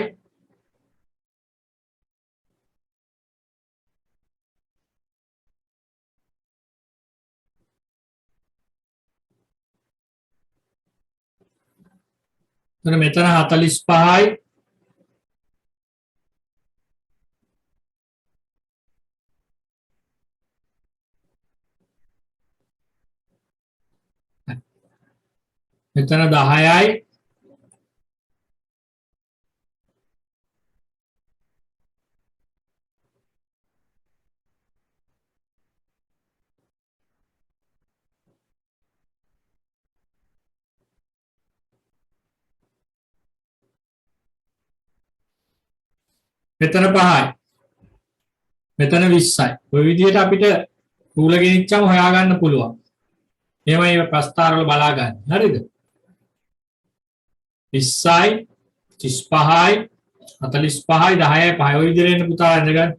මෙතන 45යි මෙතන 10යි මෙතන 5යි මෙතන 20යි. ඔය විදිහට අපිට රූල ගෙනිච්චම හොයාගන්න පුළුවන්. එහෙමයි ප්‍රස්ථාරවල බලා ගන්න. හරිද? 20යි 35යි 45යි 10යි 5 ඔය විදිහට එන්න පුතා අඳගන්න.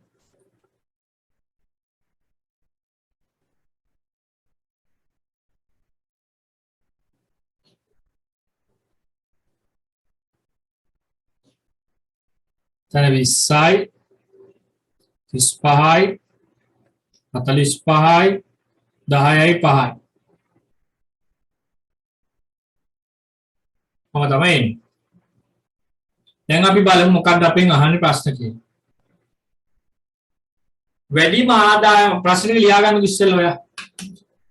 තන 20යි 35යි 45යි 10යි 5යි. මම තමයි එන්නේ. දැන් අපි බලමු මොකක්ද අපෙන් අහන්නේ ප්‍රශ්න කියලා. වැඩිම ආදායම ප්‍රශ්නේ ලියා ගන්න ඉස්සෙල්ලා ඔයා.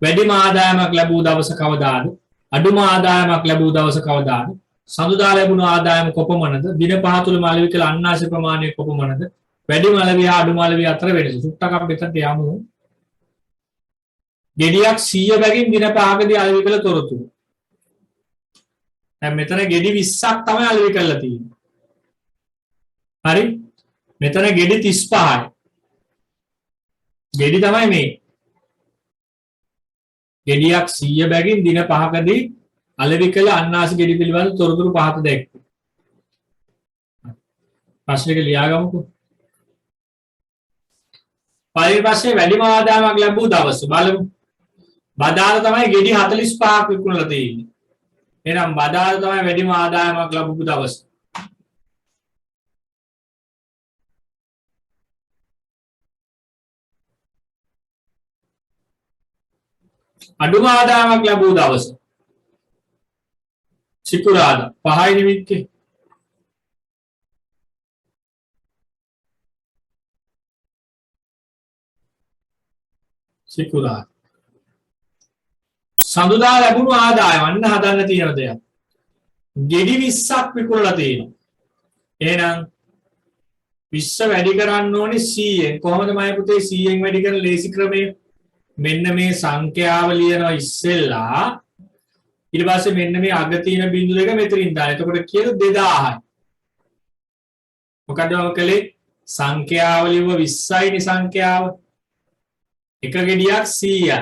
වැඩිම ආදායමක් ලැබූ දවස කවදාද? අඩුම ආදායමක් ලැබූ දවස කවදාද? සඳුදා ලැබුණු ආදායම කොපමණද? දින 5 තුල මළවි කියලා අන්නාශ ප්‍රමාණය කොපමණද? වැඩි මළවි හා අඩු මළවි අතර වෙනස. සුට්ටක් අපි මෙතනට යමු. ගෙඩියක් 100 බැගින් දින 5කදී අලෙවි කළ තොරතුරු. දැන් මෙතන ගෙඩි 20ක් තමයි අලෙවි කරලා තියෙන්නේ. හරි? මෙතන ගෙඩි 35යි. ගෙඩි තමයි මේ. ගෙඩියක් 100 බැගින් දින 5කදී අලෙවි කළ අන්නාසි ගෙඩි පිළිබඳ තොරතුරු පහත දැක්කේ. ප්‍රශ්නෙක ලියාගමුකෝ. පළවෙනි ප්‍රශ්නේ වැඩිම ආදායමක් ලැබූ දවස බලමු. බදාදා තමයි ගෙඩි 45ක් විකුණලා තියෙන්නේ. එහෙනම් බදාදා තමයි වැඩිම ආදායමක් ලැබපු දවස. අඩුම ආදායමක් ලැබූ දවස. සිකුරාදා 5යි නිමිත්තේ. සිකුරාදා. සඳුදා ලැබුණු ආදායම අන්න හදන්න තියෙන දෙයක්. ගෙඩි 20ක් විකුණලා තියෙනවා. එහෙනම් 20 වැඩි කරන්න ඕනේ 100ෙන්. කොහොමද මම පුතේ 100ෙන් වැඩි කරන ලේසි ක්‍රමය? මෙන්න මේ සංඛ්‍යාව ලියනවා ඉස්සෙල්ලා. ඊට පස්සේ මෙන්න මේ අග තියෙන බිංදු දෙක මෙතනින් දාන්න. එතකොට කියන 2000යි. මොකද මම කළේ සංඛ්‍යාව ලියුව 20යි නේ සංඛ්‍යාව. එක ගෙඩියක් 100යි.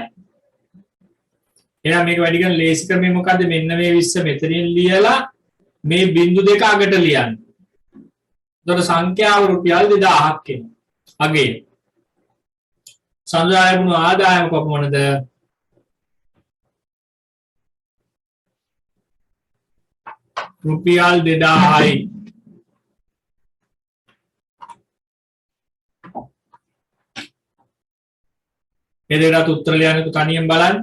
එහෙනම් මේක වැඩි කරන ලේසි ක්‍රමය මොකද්ද? මෙන්න මේ 20 මෙතනින් ලියලා මේ බිංදු දෙක අගට ලියන්න. එතකොට සංඛ්‍යාව රුපියල් 2000ක් එනවා. අගේ සඳහා ලැබුණු ආදායම කොපමණද? රුපියල් 2000යි. මේ දෙකට උත්තර ලියන්න තනියෙන් බලන්න.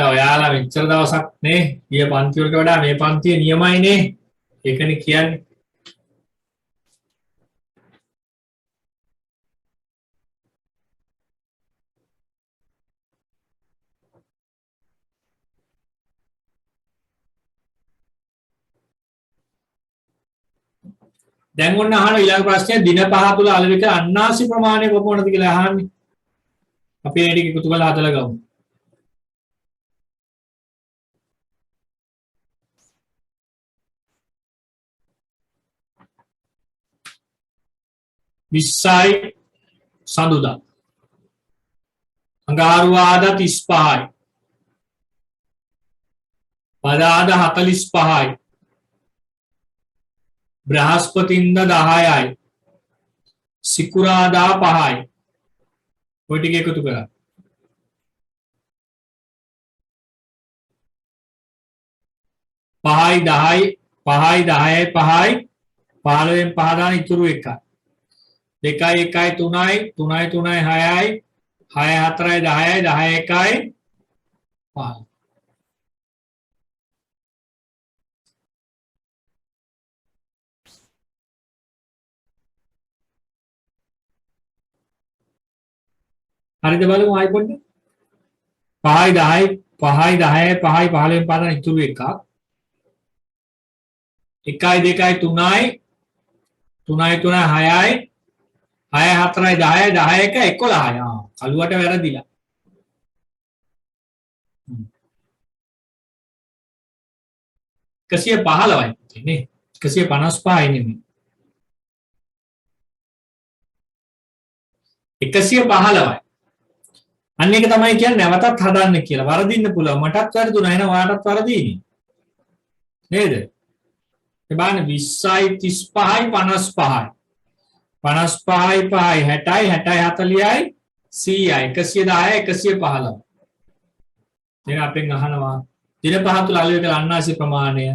ඔයාලා මෙච්චර දවසක් නේ ගිය පන්ති වලට වඩා මේ පන්තියේ නියමයිනේ. ඒකනේ කියන්නේ. දැන් ඔන්න අහන ඊළඟ ප්‍රශ්නය දින 5 තුල අලෙවි කළ අන්නාසි ප්‍රමාණය කොපමණද කියලා අහන්නේ. අපි ඒ ටික එකතු කරලා හදලා ගමු. විස්සයි සඳුදා. අඟහරුවාදා 35යි. බදාදා 45යි. බ්‍රහස්පතින්දා 10යි. සිකුරාදා 5යි. ඔය ටික එකතු කරා. 5යි 10යි 5යි 10යි 5යි 15න් 5 දාන ඉතුරු එකයි. 2යි 1යි 3යි 3යි 3යි 6යි 6යි 4යි 10යි 10යි 1යි 5යි. හරිද බලමු ආයි පොඩ්ඩක්. 5යි 10යි 5යි 10යි 5යි 15න් 5 දාන ඉතුරු එකක්. 1යි 2යි 3යි 3යි 3යි 6යි 6යි 4යි 10යි 10යි 1යි 11යි. කළුවට වැරදිලා. කසිය 15යි නේ. කසිය 55යි නෙමෙයි. 115යි. අන්න ඒක තමයි කියන්නේ නැවතත් හදන්න කියලා. වරදින්න පුළුවන්. මටත් වැරදුනා. එහෙනම් ඔයාටත් වරදීනේ. නේද? ඒ බලන්න 20යි 35යි 55යි 55යි 5යි 60යි 60යි 40යි 110යි 115යි. දැන් අපෙන් අහනවා දින පහ තුල අලුයක ලන්නාසි ප්‍රමාණය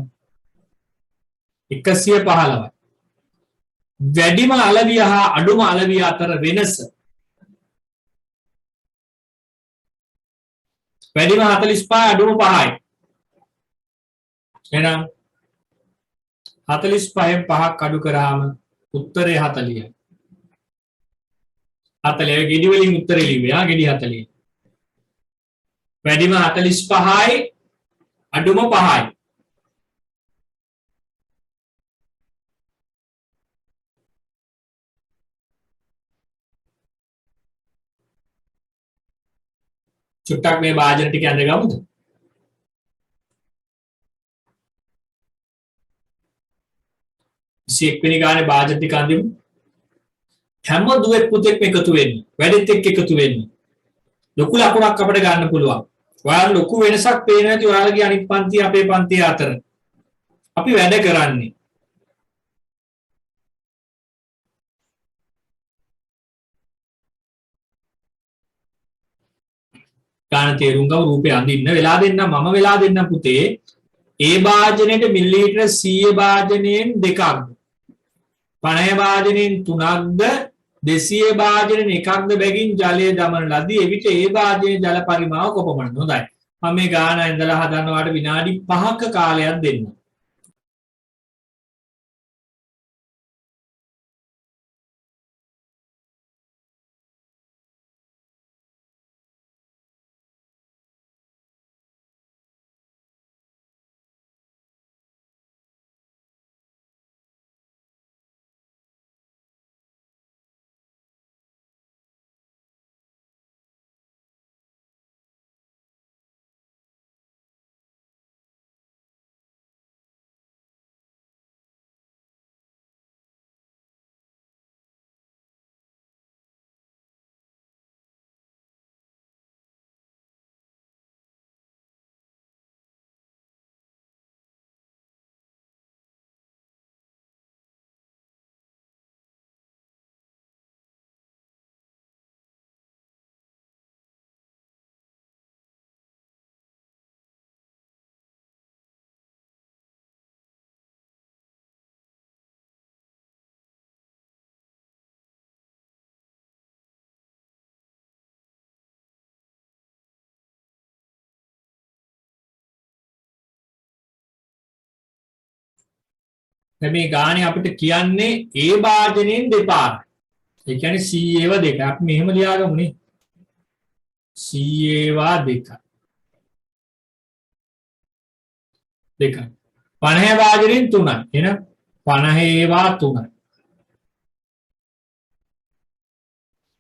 115යි. වැඩිම අලවිය හා අඩුම අලවිය අතර වෙනස වැඩිම 45යි අඩුම 5යි. එහෙනම් 45න් 5ක් අඩු කරාම උත්තරේ 40යි. 40 ගෙඩි වලින් උත්තරේ ලිව්වේ. ගෙඩි 40. වැඩිම 45යි අඩුම 5යි. චුට්ටක් මේ වාජන ටික අඳගමුද? සික් වෙනි ගානේ වාජන ටික අඳිමු. හැම දුවෙක් පුතෙක් එකතු වෙන්නේ. වැඩිත් එක්ක එකතු වෙන්නේ. ලොකු ලකුණක් අපිට ගන්න පුළුවන්. ඔයාලා ලොකු වෙනසක් පේන්නේ නැති ඔයාලගේ අනිත් පන්තිය අපේ පන්තිය අතර. අපි වැඩ කරන්නේ. ගාන තේරුම් ගමු රූපේ අඳින්න වෙලා දෙන්න මම වෙලා දෙන්න පුතේ. A භාජනයේට මිලිලීටර 100 භාජනයෙන් 2ක්ද 50 භාජනයෙන් 3ක්ද 200 භාජනයෙන් 1ක්ද බැගින් ජලය දමන ලදී. එවිට A භාජනයේ ජල පරිමාව කොපමණද? හොඳයි. මම මේ ගාන ඉඳලා හදන්නවාට විනාඩි 5ක කාලයක් දෙන්න. මේ ගානේ අපිට කියන්නේ A භාජනයෙන් දෙපාරයි. ඒ කියන්නේ CA ව 2. අපි මෙහෙම ලියාගමු නේ. CA වා 2. 2. 50 භාජනයෙන් 3යි. එහෙනම් 50 වා 3යි.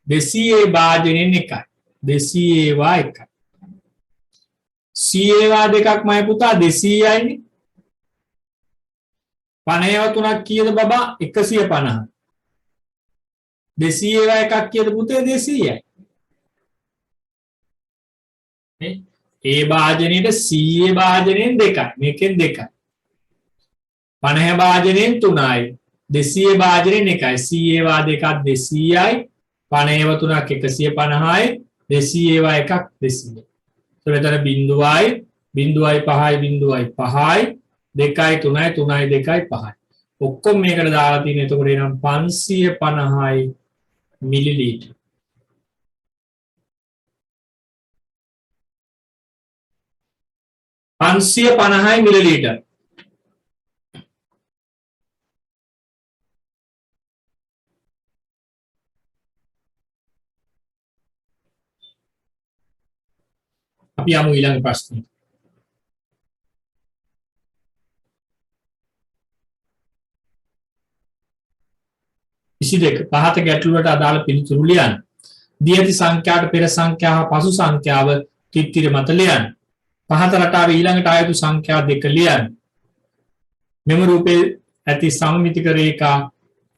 200 භාජනයෙන් 1යි. 200 වා 1යි. CA වා 2ක්මයි පුතා 200යිනේ. 50 3ක් කීයද බබා 150. 200 වා එකක් කීයද පුතේ 200යි. නේ A භාජනයේට CA භාජනයෙන් 2යි. මේකෙන් 2යි. 50 භාජනයෙන් 3යි. 200 භාජනයෙන් 1යි. CA වා 2ක් 200යි. 50 වා 3ක් 150යි. 200 වා එකක් 200යි. එතකොට බිඳුවයි 5යි 2යි 3යි 3යි 2යි 5යි. ඔක්කොම මේකට දාලා තියෙන. එතකොට එනම් 550යි මිලිලීටර්. පන්සිය පණහයි මිලිලීටර්. අපි යමු ඊළඟ ප්‍රශ්නෙට. පහත ගැටලුවට අදාළ පිළිතුරු ලියන්න. දී ඇති සංඛ්‍යාවට පෙර සංඛ්‍යාව පසු සංඛ්‍යාව තිත්තිර මත ලියන්න. පහත රටාවේ ඊළඟට ආයතු සංඛ්‍යා දෙක ලියන්න. මෙම රූපේ ඇති සමමිතික රේඛා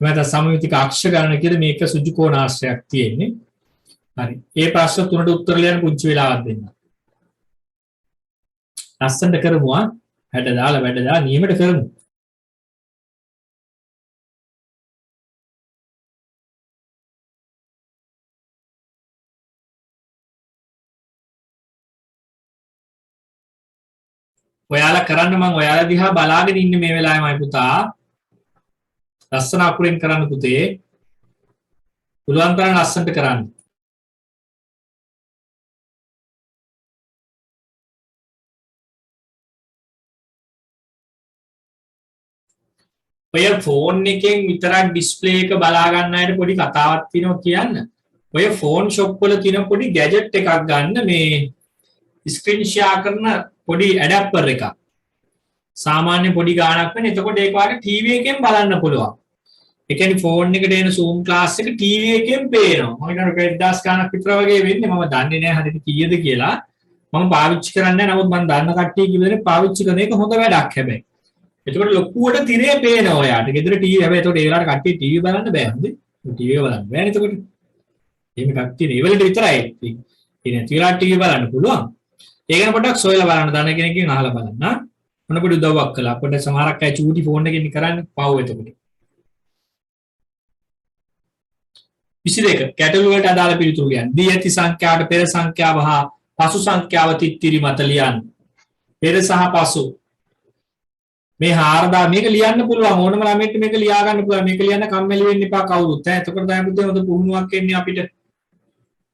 නැත්නම් සමමිතික අක්ෂ ගණන කියලා මේක සුජු කෝණාශ්‍රයක් තියෙන්නේ. හරි. ඒ ප්‍රශ්න තුනට උත්තර ලියන්න පුංචි වෙලාවක් දෙන්න. ලස්සනට කරමු ආ. වැඩ දාලා නියමයට කරමු. ඔයාලා කරන්න මම ඔයාලා දිහා බලාගෙන ඉන්නේ මේ වෙලාවෙමයි පුතා. ලස්සන අකුරෙන් කරන්න පුතේ. පුළුවන් තරම් ලස්සනට කරන්න. ඔය ෆෝන් එකෙන් විතරක් ඩිස්ප්ලේ එක බලා ගන්න අයට පොඩි කතාවක් තියෙනවා කියන්න. ඔය ෆෝන් ෂොප් වල තියෙන පොඩි ගැජට් එකක් ගන්න මේ ස්ක්‍රීන් ෂෙයා කරන පොඩි ඇඩැප්ටර් එකක්. සාමාන්‍ය පොඩි ගාණක් වෙන. එතකොට ඒක වාගේ ටීවී එකෙන් බලන්න පුළුවන්. ඒ කියන්නේ ෆෝන් එකට එන Zoom class එක ටීවී එකෙන් පේනවා. මම හිතන්නේ 1000 ගාණක් විතර වගේ වෙන්නේ. මම දන්නේ නැහැ හරියට කීයද කියලා. මම පාවිච්චි කරන්නේ නැහැ. නමුත් මම දන්න කට්ටිය කිව්වනේ පාවිච්චි කරන එක හොඳ වැඩක් හැබැයි. එතකොට ලොකුවට තිරේ පේනවා ඔයාට. ගෙදර ටීවී හැබැයි එතකොට ඒ වෙලාවට කට්ටිය ටීවී බලන්න බෑ හොඳේ. ටීවී බලන්න බෑනේ එතකොට. එහෙම එකක් තියෙන. ඒ වෙලෙට විතරයි. ඉතින් තිරා ටීවී බලන්න පුළුවන්. ඒක ගැන පොඩ්ඩක් සොයලා බලන්න. දන්න කෙනකින් අහලා බලන්න. මොන පොඩි උදව්වක් කළා. අපිට සමහරක් අය චූටි ෆෝන් එකකින් කරන්නේ පව් එතකොට. 22 කැටළු වලට අදාළ පිළිතුරු ලියන්න. දී ඇති සංඛ්‍යාවට පෙර සංඛ්‍යාව හා පසු සංඛ්‍යාව තිත්තිරි මත ලියන්න. පෙර සහ පසු මේ 4000 මේක ලියන්න පුළුවන් ඕනම ළමෙක්ට මේක ලියා ගන්න පුළුවන්. මේක ලියන්න කම්මැලි වෙන්න එපා කවුරුත්. එතකොට තමයි බුද්ධ හොඳ පුහුණුවක් එන්නේ අපිට.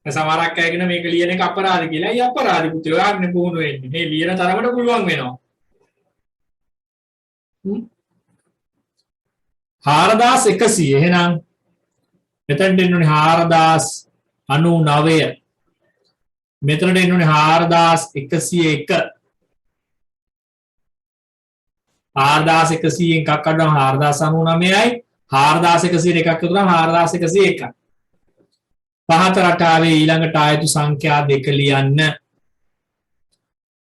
සමහරක් අයගෙන මේක ලියන එක අපරාධ කියලා. අය අපරාධ පුතේ ඔයාගෙන පුහුණු වෙන්නේ. මේ ලියන තරමට පුළුවන් වෙනවා. 4100 එහෙනම් මෙතනට එන්න ඕනේ 4099 මෙතනට එන්න ඕනේ 4101 4100 එකක් අඩුවම 4099යි 4100 එකක් එකතු කරාම 4101යි පහත රටාවේ ඊළඟට ආයතු සංඛ්‍යා දෙක ලියන්න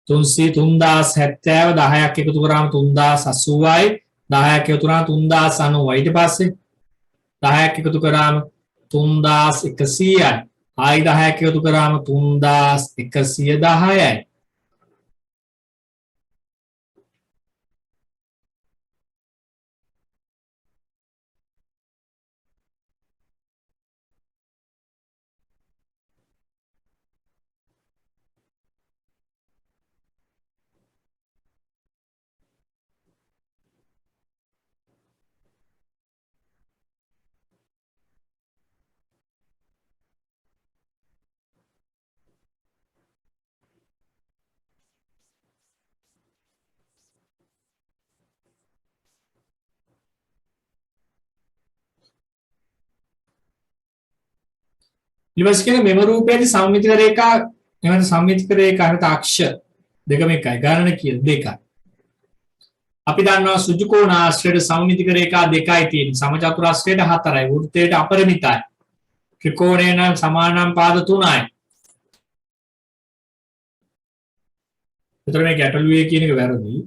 3070 10ක් එකතු කරාම 3080යි 10ක් එකතු කරාම 3090 ඊට පස්සේ 10ක් එකතු කරාම 3100යි ආයි 10ක් එකතු කරාම 3110යි ඊළඟට කියන මෙම රූපයේදී සම්මිතික රේඛා එවන සම්මිතික රේඛාකට අක්ෂ දෙකම එකයි ගණන කියන දෙකයි අපි දන්නවා සුජු කෝණ ආශ්‍රයට සම්මිතික රේඛා දෙකයි තියෙන්නේ සමචතුරාශ්‍රයට හතරයි වෘත්තයට අපරිමිතයි ත්‍රිකෝණය නම් සමානම් පාද තුනයි ඒතර මේ ගැටලුවේ කියන එක වැරදි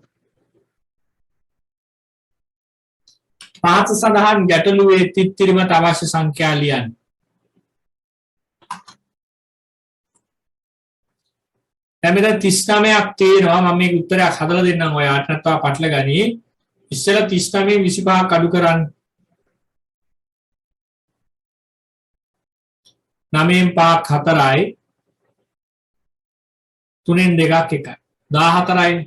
පාත සඳහන් ගැටලුවේ තිත්තිරිමත් අවශ්‍ය සංඛ්‍යා ලියන්න දැන් මෙතන 39ක් තියෙනවා මම මේක උත්තරයක් හදලා දෙන්නම් ඔයාට නැත්නම් පටල ගනි ඉස්සෙල්ලා 39 25ක් අඩු කරන්න 9න් 5ක් 4යි 3න් 2ක් 1යි 14යි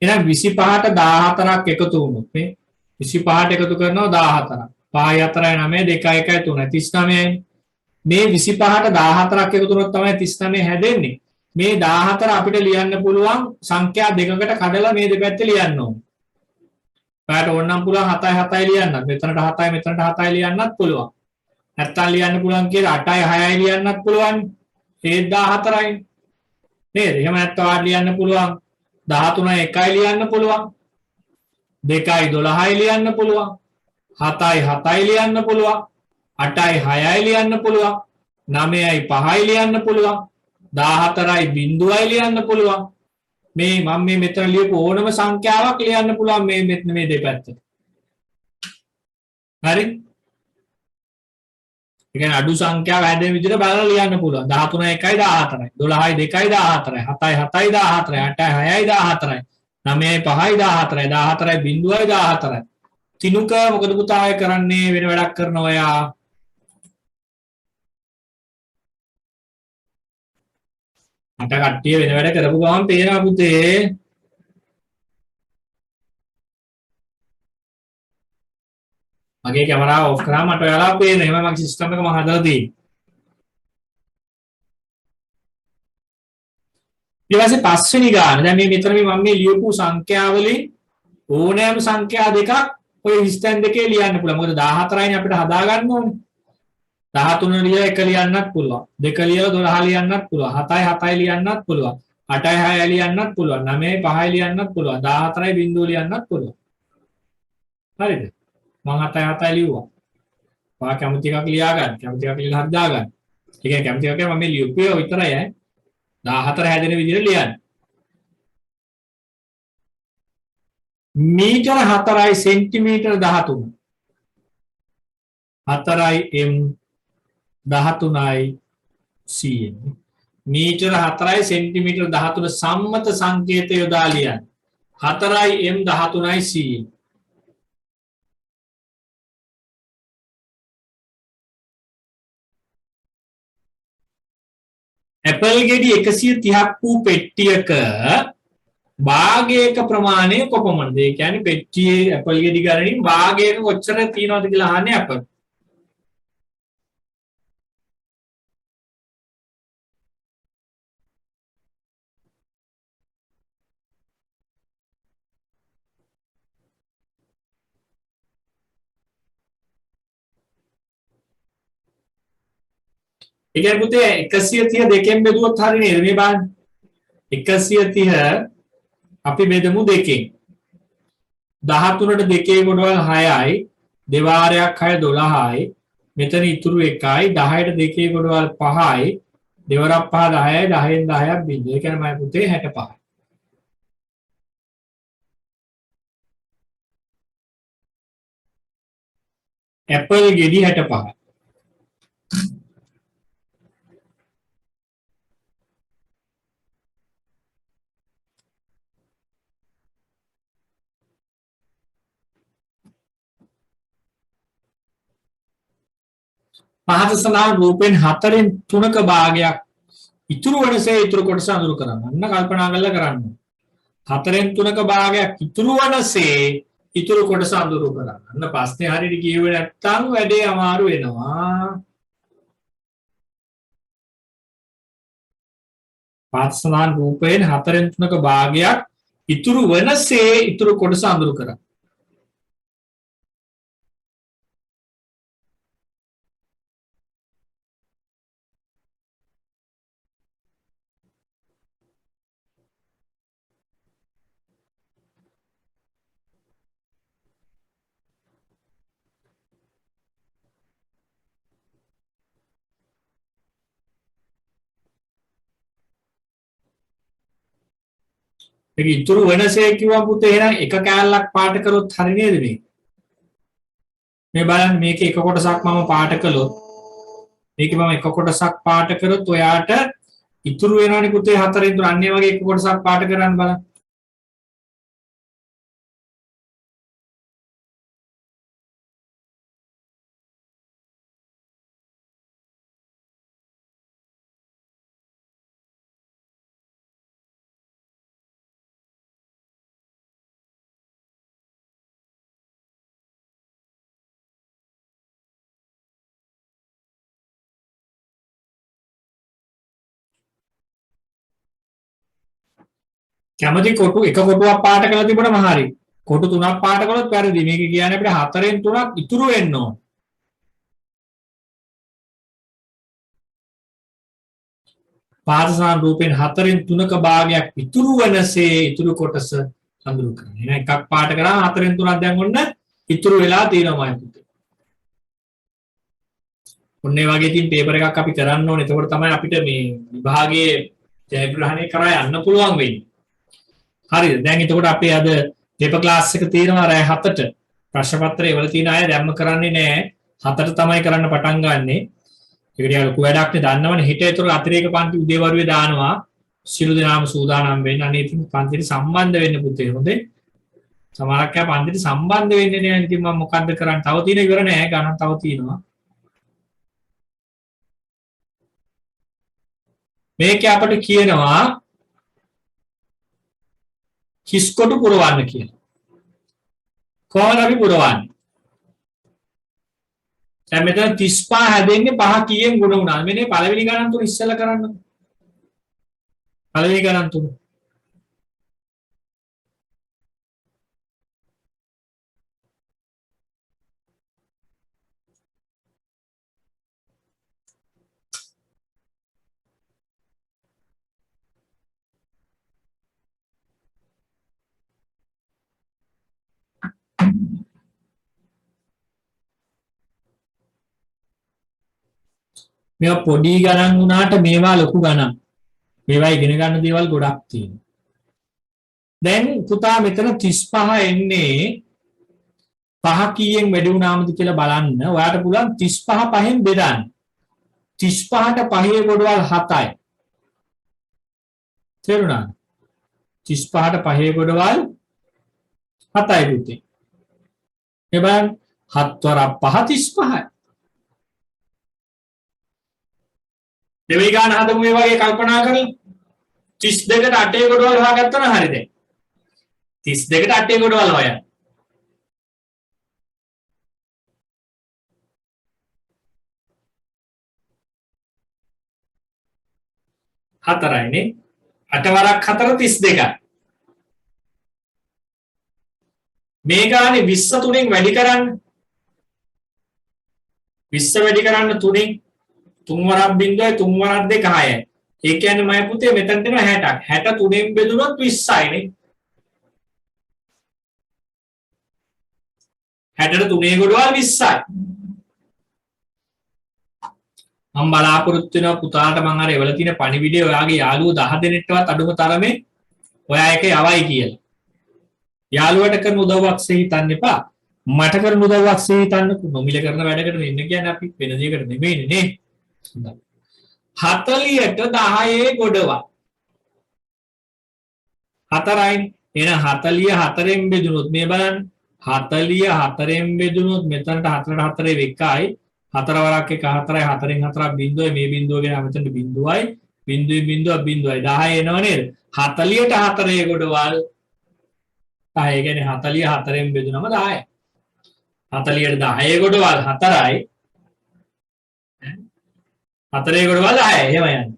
එහෙනම් 25ට 14ක් එකතු වුණොත් මේ 25ට එකතු කරනවා 14ක් 5යි 4යි 9යි 2යි 1යි 3යි 39යි මේ 25ට 14ක් එකතු වුණොත් තමයි 39 හැදෙන්නේ මේ 14 අපිට ලියන්න පුළුවන් සංඛ්‍යා දෙකකට කඩලා මේ දෙපැත්තේ ලියන්න ඕන. ඔයාලට ඕනනම් පුළුවන් 7යි 7යි ලියන්නත්. මෙතනට 7යි මෙතනට 7යි ලියන්නත් පුළුවන්. නැත්තම් ලියන්න පුළුවන් කියලා 8යි 6යි ලියන්නත් පුළුවන්. ඒත් 14යි. නේද? එහෙම නැත්නම් ඔයාලට ලියන්න පුළුවන් 13යි 1යි ලියන්න පුළුවන්. 2යි 12යි ලියන්න පුළුවන්. 7යි 7යි ලියන්න පුළුවන්. 8යි 6යි ලියන්න පුළුවන්. 9යි 5යි ලියන්න පුළුවන්. 14යි බිඳුවයි ලියන්න පුළුවන් මේ මම මේ මෙතන ලියපු ඕනම සංඛ්‍යාවක් ලියන්න පුළුවන් මේ මෙතන මේ දෙපැත්තට හරි ඒ කියන්නේ අඩු සංඛ්‍යාව හැදෙන විදිහට බලලා ලියන්න පුළුවන්. 13 1යි 14යි 12යි 2යි 14යි 7යි 7යි 14යි 8යි 6යි 14යි 9යි 5යි 14යි 14යි බිංදුවයි 14යි. තිනුක මොකද පුතා ඔය කරන්නේ වෙන වැඩක් කරන ඔයා? අට කට්ටිය වෙන වැඩ කරපු ගමන් පේනවා පුතේ. මගේ කැමරාව ඔෆ් කරාම මට ඔයාලා පේනවා. එහෙනම් මගේ සිස්ටම් එක මම හදලා තියෙන්නේ. ඊට පස්සේ පස්වෙනි ගාන. දැන් මේ මෙතන මම මේ ලියපු සංඛ්‍යාවලින් ඕනෑම සංඛ්‍යා දෙකක් ඔය හිස්තැන් දෙකේ ලියන්න පුළුවන්. මොකද 14යිනේ අපිට හදා ගන්න ඕනේ. 13 ලියලා 1 ලියන්නත් පුළුවන්. 2 ලියලා 12 ලියන්නත් පුළුවන්. 7යි 7යි ලියන්නත් පුළුවන්. 8යි 6යි ලියන්නත් පුළුවන්. 9යි 5යි ලියන්නත් පුළුවන්. 14යි බිංදුව ලියන්නත් පුළුවන්. හරිද? මම 7යි 7යි ලියුවා. ඔයා කැමති එකක් ලියා ගන්න. කැමති එකක් ලියලා හදා ගන්න. ඒ කියන්නේ කැමති එකක් මම මේ ලියුපේ විතරයි ඈ. 14 හැදෙන විදිහට ලියන්න. මීටර 4යි සෙන්ටිමීටර 13. 4යි m 13යි cm. මීටර 4යි සෙන්ටිමීටර 13 සම්මත සංකේත යොදා ලියන්න. 4යි m 13යි cm. ඇපල් ගෙඩි 130ක් වූ පෙට්ටියක භාගයක ප්‍රමාණය කොපමණද? ඒ කියන්නේ පෙට්ටියේ ඇපල් ගෙඩි ගණනින් භාගයක කොච්චර තියෙනවද කියලා අහන්නේ අපට. ඒ කියන්නේ පුතේ 130 දෙකෙන් බෙදුවොත් හරිය නේද? මේ බලන්න. 130 අපි බෙදමු දෙකෙන්. 13ට දෙකේ කොටවල් 6යි. දෙවාරයක් 6 12යි. මෙතන ඉතුරු 1යි. 10ට දෙකේ කොටවල් 5යි. දෙවරක් 5 10යි. 10න් 10ක් බිඳුව. ඒ කියන්නේ මම පුතේ 65යි. ඇපල් ගෙඩි 65යි. පහත සඳහන් රූපෙන් 4න් 3ක භාගයක් ඉතුරු වනසේ ඉතුරු කොටස අඳුරු කරන්න. අන්න කල්පනා කරලා කරන්න. 4න් 3ක භාගයක් ඉතුරු වනසේ ඉතුරු කොටස අඳුරු කරන්න. අන්න ප්‍රශ්නේ හරියට කියුවේ නැත්නම් වැඩේ අමාරු වෙනවා. පහත සඳහන් රූපෙන් 4න් 3ක භාගයක් ඉතුරු වනසේ ඉතුරු කොටස අඳුරු කරන්න. ඒක ඉතුරු වෙනසේ කිව්වම පුතේ එහෙනම් එක කෑල්ලක් පාට කරොත් හරි නේද මේ? මේ බලන්න මේකේ එක කොටසක් මම පාට කළොත් මේකේ මම එක කොටසක් පාට කරොත් ඔයාට ඉතුරු වෙනවනේ පුතේ 4 ඉතුරු අන්නේ වගේ එක කොටසක් පාට කරන්න බලන්න. කැමති කොටු එක කොටුවක් පාට කරලා තිබුණම හරි. කොටු තුනක් පාට කළොත් වැරදි. මේක කියන්නේ අපිට 4න් 3ක් ඉතුරු වෙන්න ඕන. පාදසාන රූපෙන් 4න් 3ක භාගයක් ඉතුරු වෙනසේ ඉතුරු කොටස අඳුරු කරන්න. එහෙනම් එකක් පාට කරාම 4න් 3ක් දැන් ඔන්න ඉතුරු වෙලා තියෙනවා මම පුතේ. ඔන්න ඒ වගේ තින් පේපර් එකක් අපි කරන්න ඕනේ. එතකොට තමයි අපිට මේ විභාගයේ ජයග්‍රහණය කරා යන්න පුළුවන් වෙන්නේ. හරිද? දැන් එතකොට අපේ අද පේපර් ක්ලාස් එක තියෙනවා රෑ 7ට. ප්‍රශ්න පත්‍රය වල තියෙන අය දැම්ම කරන්නේ නැහැ. 7ට තමයි කරන්න පටන් ගන්නෙ. ඒකට යා ලොකු වැඩක් නේ දන්නවනේ හිත ඒතර අතිරේක පන්ති උදේවරුේ දානවා සිළු දෙනාම සූදානම් වෙන්න අනේ ඉතින් පන්තිට සම්බන්ධ වෙන්න පුතේ හොඳේ සමහරක් අය පන්තිට සම්බන්ධ වෙන්නේ නැහැ ඉතින් මම මොකද්ද කරන්නේ තව තියෙන ඉවර නෑ ගණන් තව තියෙනවා මේක අපිට කියනවා කිස්කොටු පුරවන්න කියලා කොහොමද අපි පුරවන්නේ දැන් මෙතන 35 හැදෙන්නේ 5 කීයෙන් ගුණ වුණාද මෙන්න පළවෙනි ගණන් තුන ඉස්සෙල්ලා කරන්න පළවෙනි ගණන් තුන මේවා පොඩි ගණන් වුණාට මේවා ලොකු ගණන්. මේවා ඉගෙන ගන්න දේවල් ගොඩක් තියෙනවා. දැන් පුතා මෙතන 35 එන්නේ 5 කීයෙන් වැඩි වුණාමද කියලා බලන්න. ඔයාලට පුළුවන් 35 පහෙන් බෙදන්න. 35ට පහේ ගොඩවල් 7යි. තේරුණාද? 35ට පහේ ගොඩවල් 7යි පුතේ. ඒ බලන්න 7 වර 5 35යි. දෙවෙනි ගාන හදමු මේ වගේ කල්පනා කරලා 32ට 8 ගොඩවල් හොයාගත්තා නම් හරිද 32ට 8 ගොඩවල් හොයන්න හතරයිනේ 8 වරක් 4 32යි මේ ගානේ 20 3ෙන් වැඩි කරන්න 20 වැඩි කරන්න 3ෙන් 3 වරක් බිංදුවයි 3 වරක් 2 6යි. ඒ කියන්නේ මම පුතේ මෙතන දෙනවා 60ක්. 60 3ෙන් බෙදුනොත් 20යිනේ. 60ට 3 ගොඩවල් 20යි. මම බලාපොරොත්තු වෙනවා පුතාට මම අර එවල තියෙන පණිවිඩය ඔයාගේ යාළුවෝ 10 දෙනෙක්ටවත් අඩුම තරමේ ඔයා එක යවයි කියලා. යාළුවට කරන උදව්වක් හිතන්න එපා. මට කරන උදව්වක් හිතන්න නොමිල කරන වැඩකට ඉන්න කියන්නේ අපි වෙන දෙයකට නෙමෙයිනේ නේ. 40ට 10 ගොඩවල් 4යි එහෙනම් 40 4ෙන් බෙදුනොත් මේ බලන්න 40 4ෙන් බෙදුනොත් මෙතනට 4ට 4 එකයි 4 වරක් එක 4යි 4ෙන් 4ක් බිංදුවයි මේ බිංදුව ගෙන මෙතනට බිංදුවයි බිංදුවේ බිංදුවයි 10 එනව නේද 40ට 4 ගොඩවල් 10 කියන්නේ 40 4ෙන් බෙදුනම 10යි 40ට 10 ගොඩවල් 4යි 4 ගොඩවල් 10යි එහෙම යන්නේ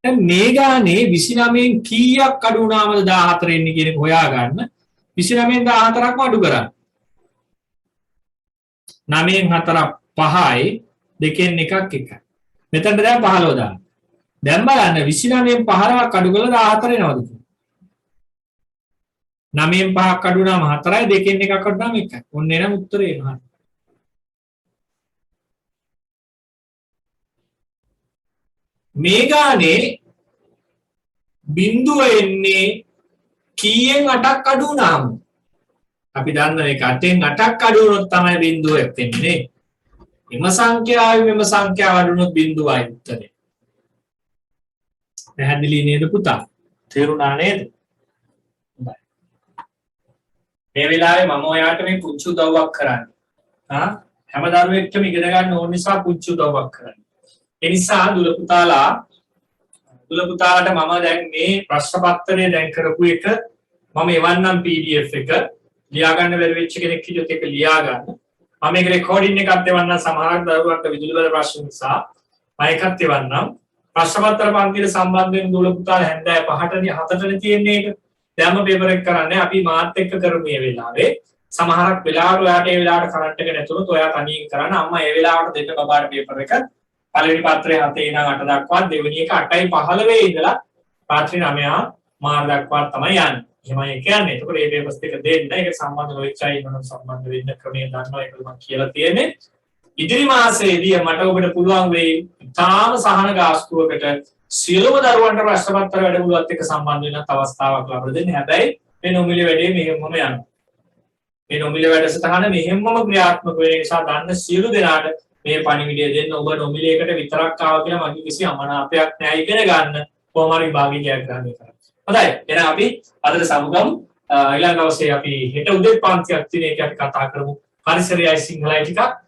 දැන් මේ ගානේ 29න් කීයක් අඩු වුණාමද 14 එන්නේ කියන එක හොයාගන්න 29න් 14ක්ම අඩු කරන්න 9න් 4ක් 5යි දෙකෙන් එකක් එකයි මෙතනට දැන් 15 දාන්න දැන් බලන්න 29න් 15ක් අඩු කරලා 14 එනවද 9න් 5ක් අඩු වුණාම 4යි දෙකෙන් එකක් අඩු වුණාම 1යි. ඔන්න එනම් උත්තරේ එනවා. මේ ගානේ බිංදුව එන්නේ කීයෙන් 8ක් අඩු වුණාම අපි දන්න එක 8න් 8ක් අඩු වුණොත් තමයි බිංදුවක් එන්නේ. එම සංඛ්‍යාවයි මෙම සංඛ්‍යාව අඩු වුණොත් බිංදුවයි උත්තරේ. පැහැදිලි නේද පුතා? තේරුණා නේද? මේ වෙලාවේ මම ඔයාට මේ පුංචි උදව්වක් කරන්නේ. හැම දරුවෙක්ටම ඉගෙන ගන්න ඕන නිසා පුංචි උදව්වක් කරන්නේ. ඒ නිසා දුල පුතාලාට මම දැන් මේ ප්‍රශ්න පත්‍රය දැන් කරපු එක මම එවන්නම් PDF එක ලියා ගන්න බැරි වෙච්ච කෙනෙක් හිටියොත් ඒක ලියා ගන්න. මම මේක රෙකෝඩින් එකක් එවන්නම් සමහරක් දරුවන්ට විදුලි බල ප්‍රශ්න නිසා මම එකක් එවන්නම්. ප්‍රශ්න පත්‍ර පන්තියට සම්බන්ධ වෙන දුල පුතාලා හැන්දෑව 5ට 7ට තියෙන්නේ ඒක. දැම්ම පේපර් එක කරන්නේ අපි මාත් එක්ක කරමු මේ වෙලාවේ සමහරක් වෙලාවට ඔයාට ඒ වෙලාවට කරන්ට් එක නැතුනොත් ඔයා තනියෙන් කරන්න අම්මා ඒ වෙලාවට දෙන්න බබාට පේපර් එක පළවෙනි පත්‍රයේ 7 ඉඳන් 8 දක්වා දෙවෙනි එක 8:15 ඉඳලා රාත්‍රී 9 මාර දක්වා තමයි යන්නේ. එහෙමයි කියන්නේ. ඒකෝට මේ පේපර්ස් දෙක දෙන්න ඒක සම්බන්ධ වෙච්ච අය ඉන්නවනම් සම්බන්ධ වෙන්න ක්‍රමයේ දන්නවා ඒක මම කියලා තියෙන්නේ. ඉදිරි මාසයේදී මට ඔබට පුළුවන් වෙයි තාම සහන ගාස්තුවකට සියලුම දරුවන්ට ප්‍රශ්න පත්‍ර වැඩමුළුවත් එක්ක සම්බන්ධ වෙන අවස්ථාවක් ලබා දෙන්න. හැබැයි මේ නොමිලේ වැඩේ මෙහෙමම යනවා. මේ නොමිලේ වැඩසටහන මෙහෙම්මම ක්‍රියාත්මක වෙන නිසා දන්න සියලු දෙනාට මේ පණිවිඩය දෙන්න. ඔබ නොමිලේකට විතරක් ආව කියලා මගේ කිසි අමනාපයක් නැහැ. ඉගෙන ගන්න කොහොම හරි විභාගය ජයග්‍රහණය කරන්න. හොඳයි. එහෙනම් අපි අදට සමුගමු. ඊළඟ දවසේ අපි හෙට උදේ පන්තියක් තියෙන එක අපි කතා කරමු. පරිසරයයි සිංහලයි ටිකක්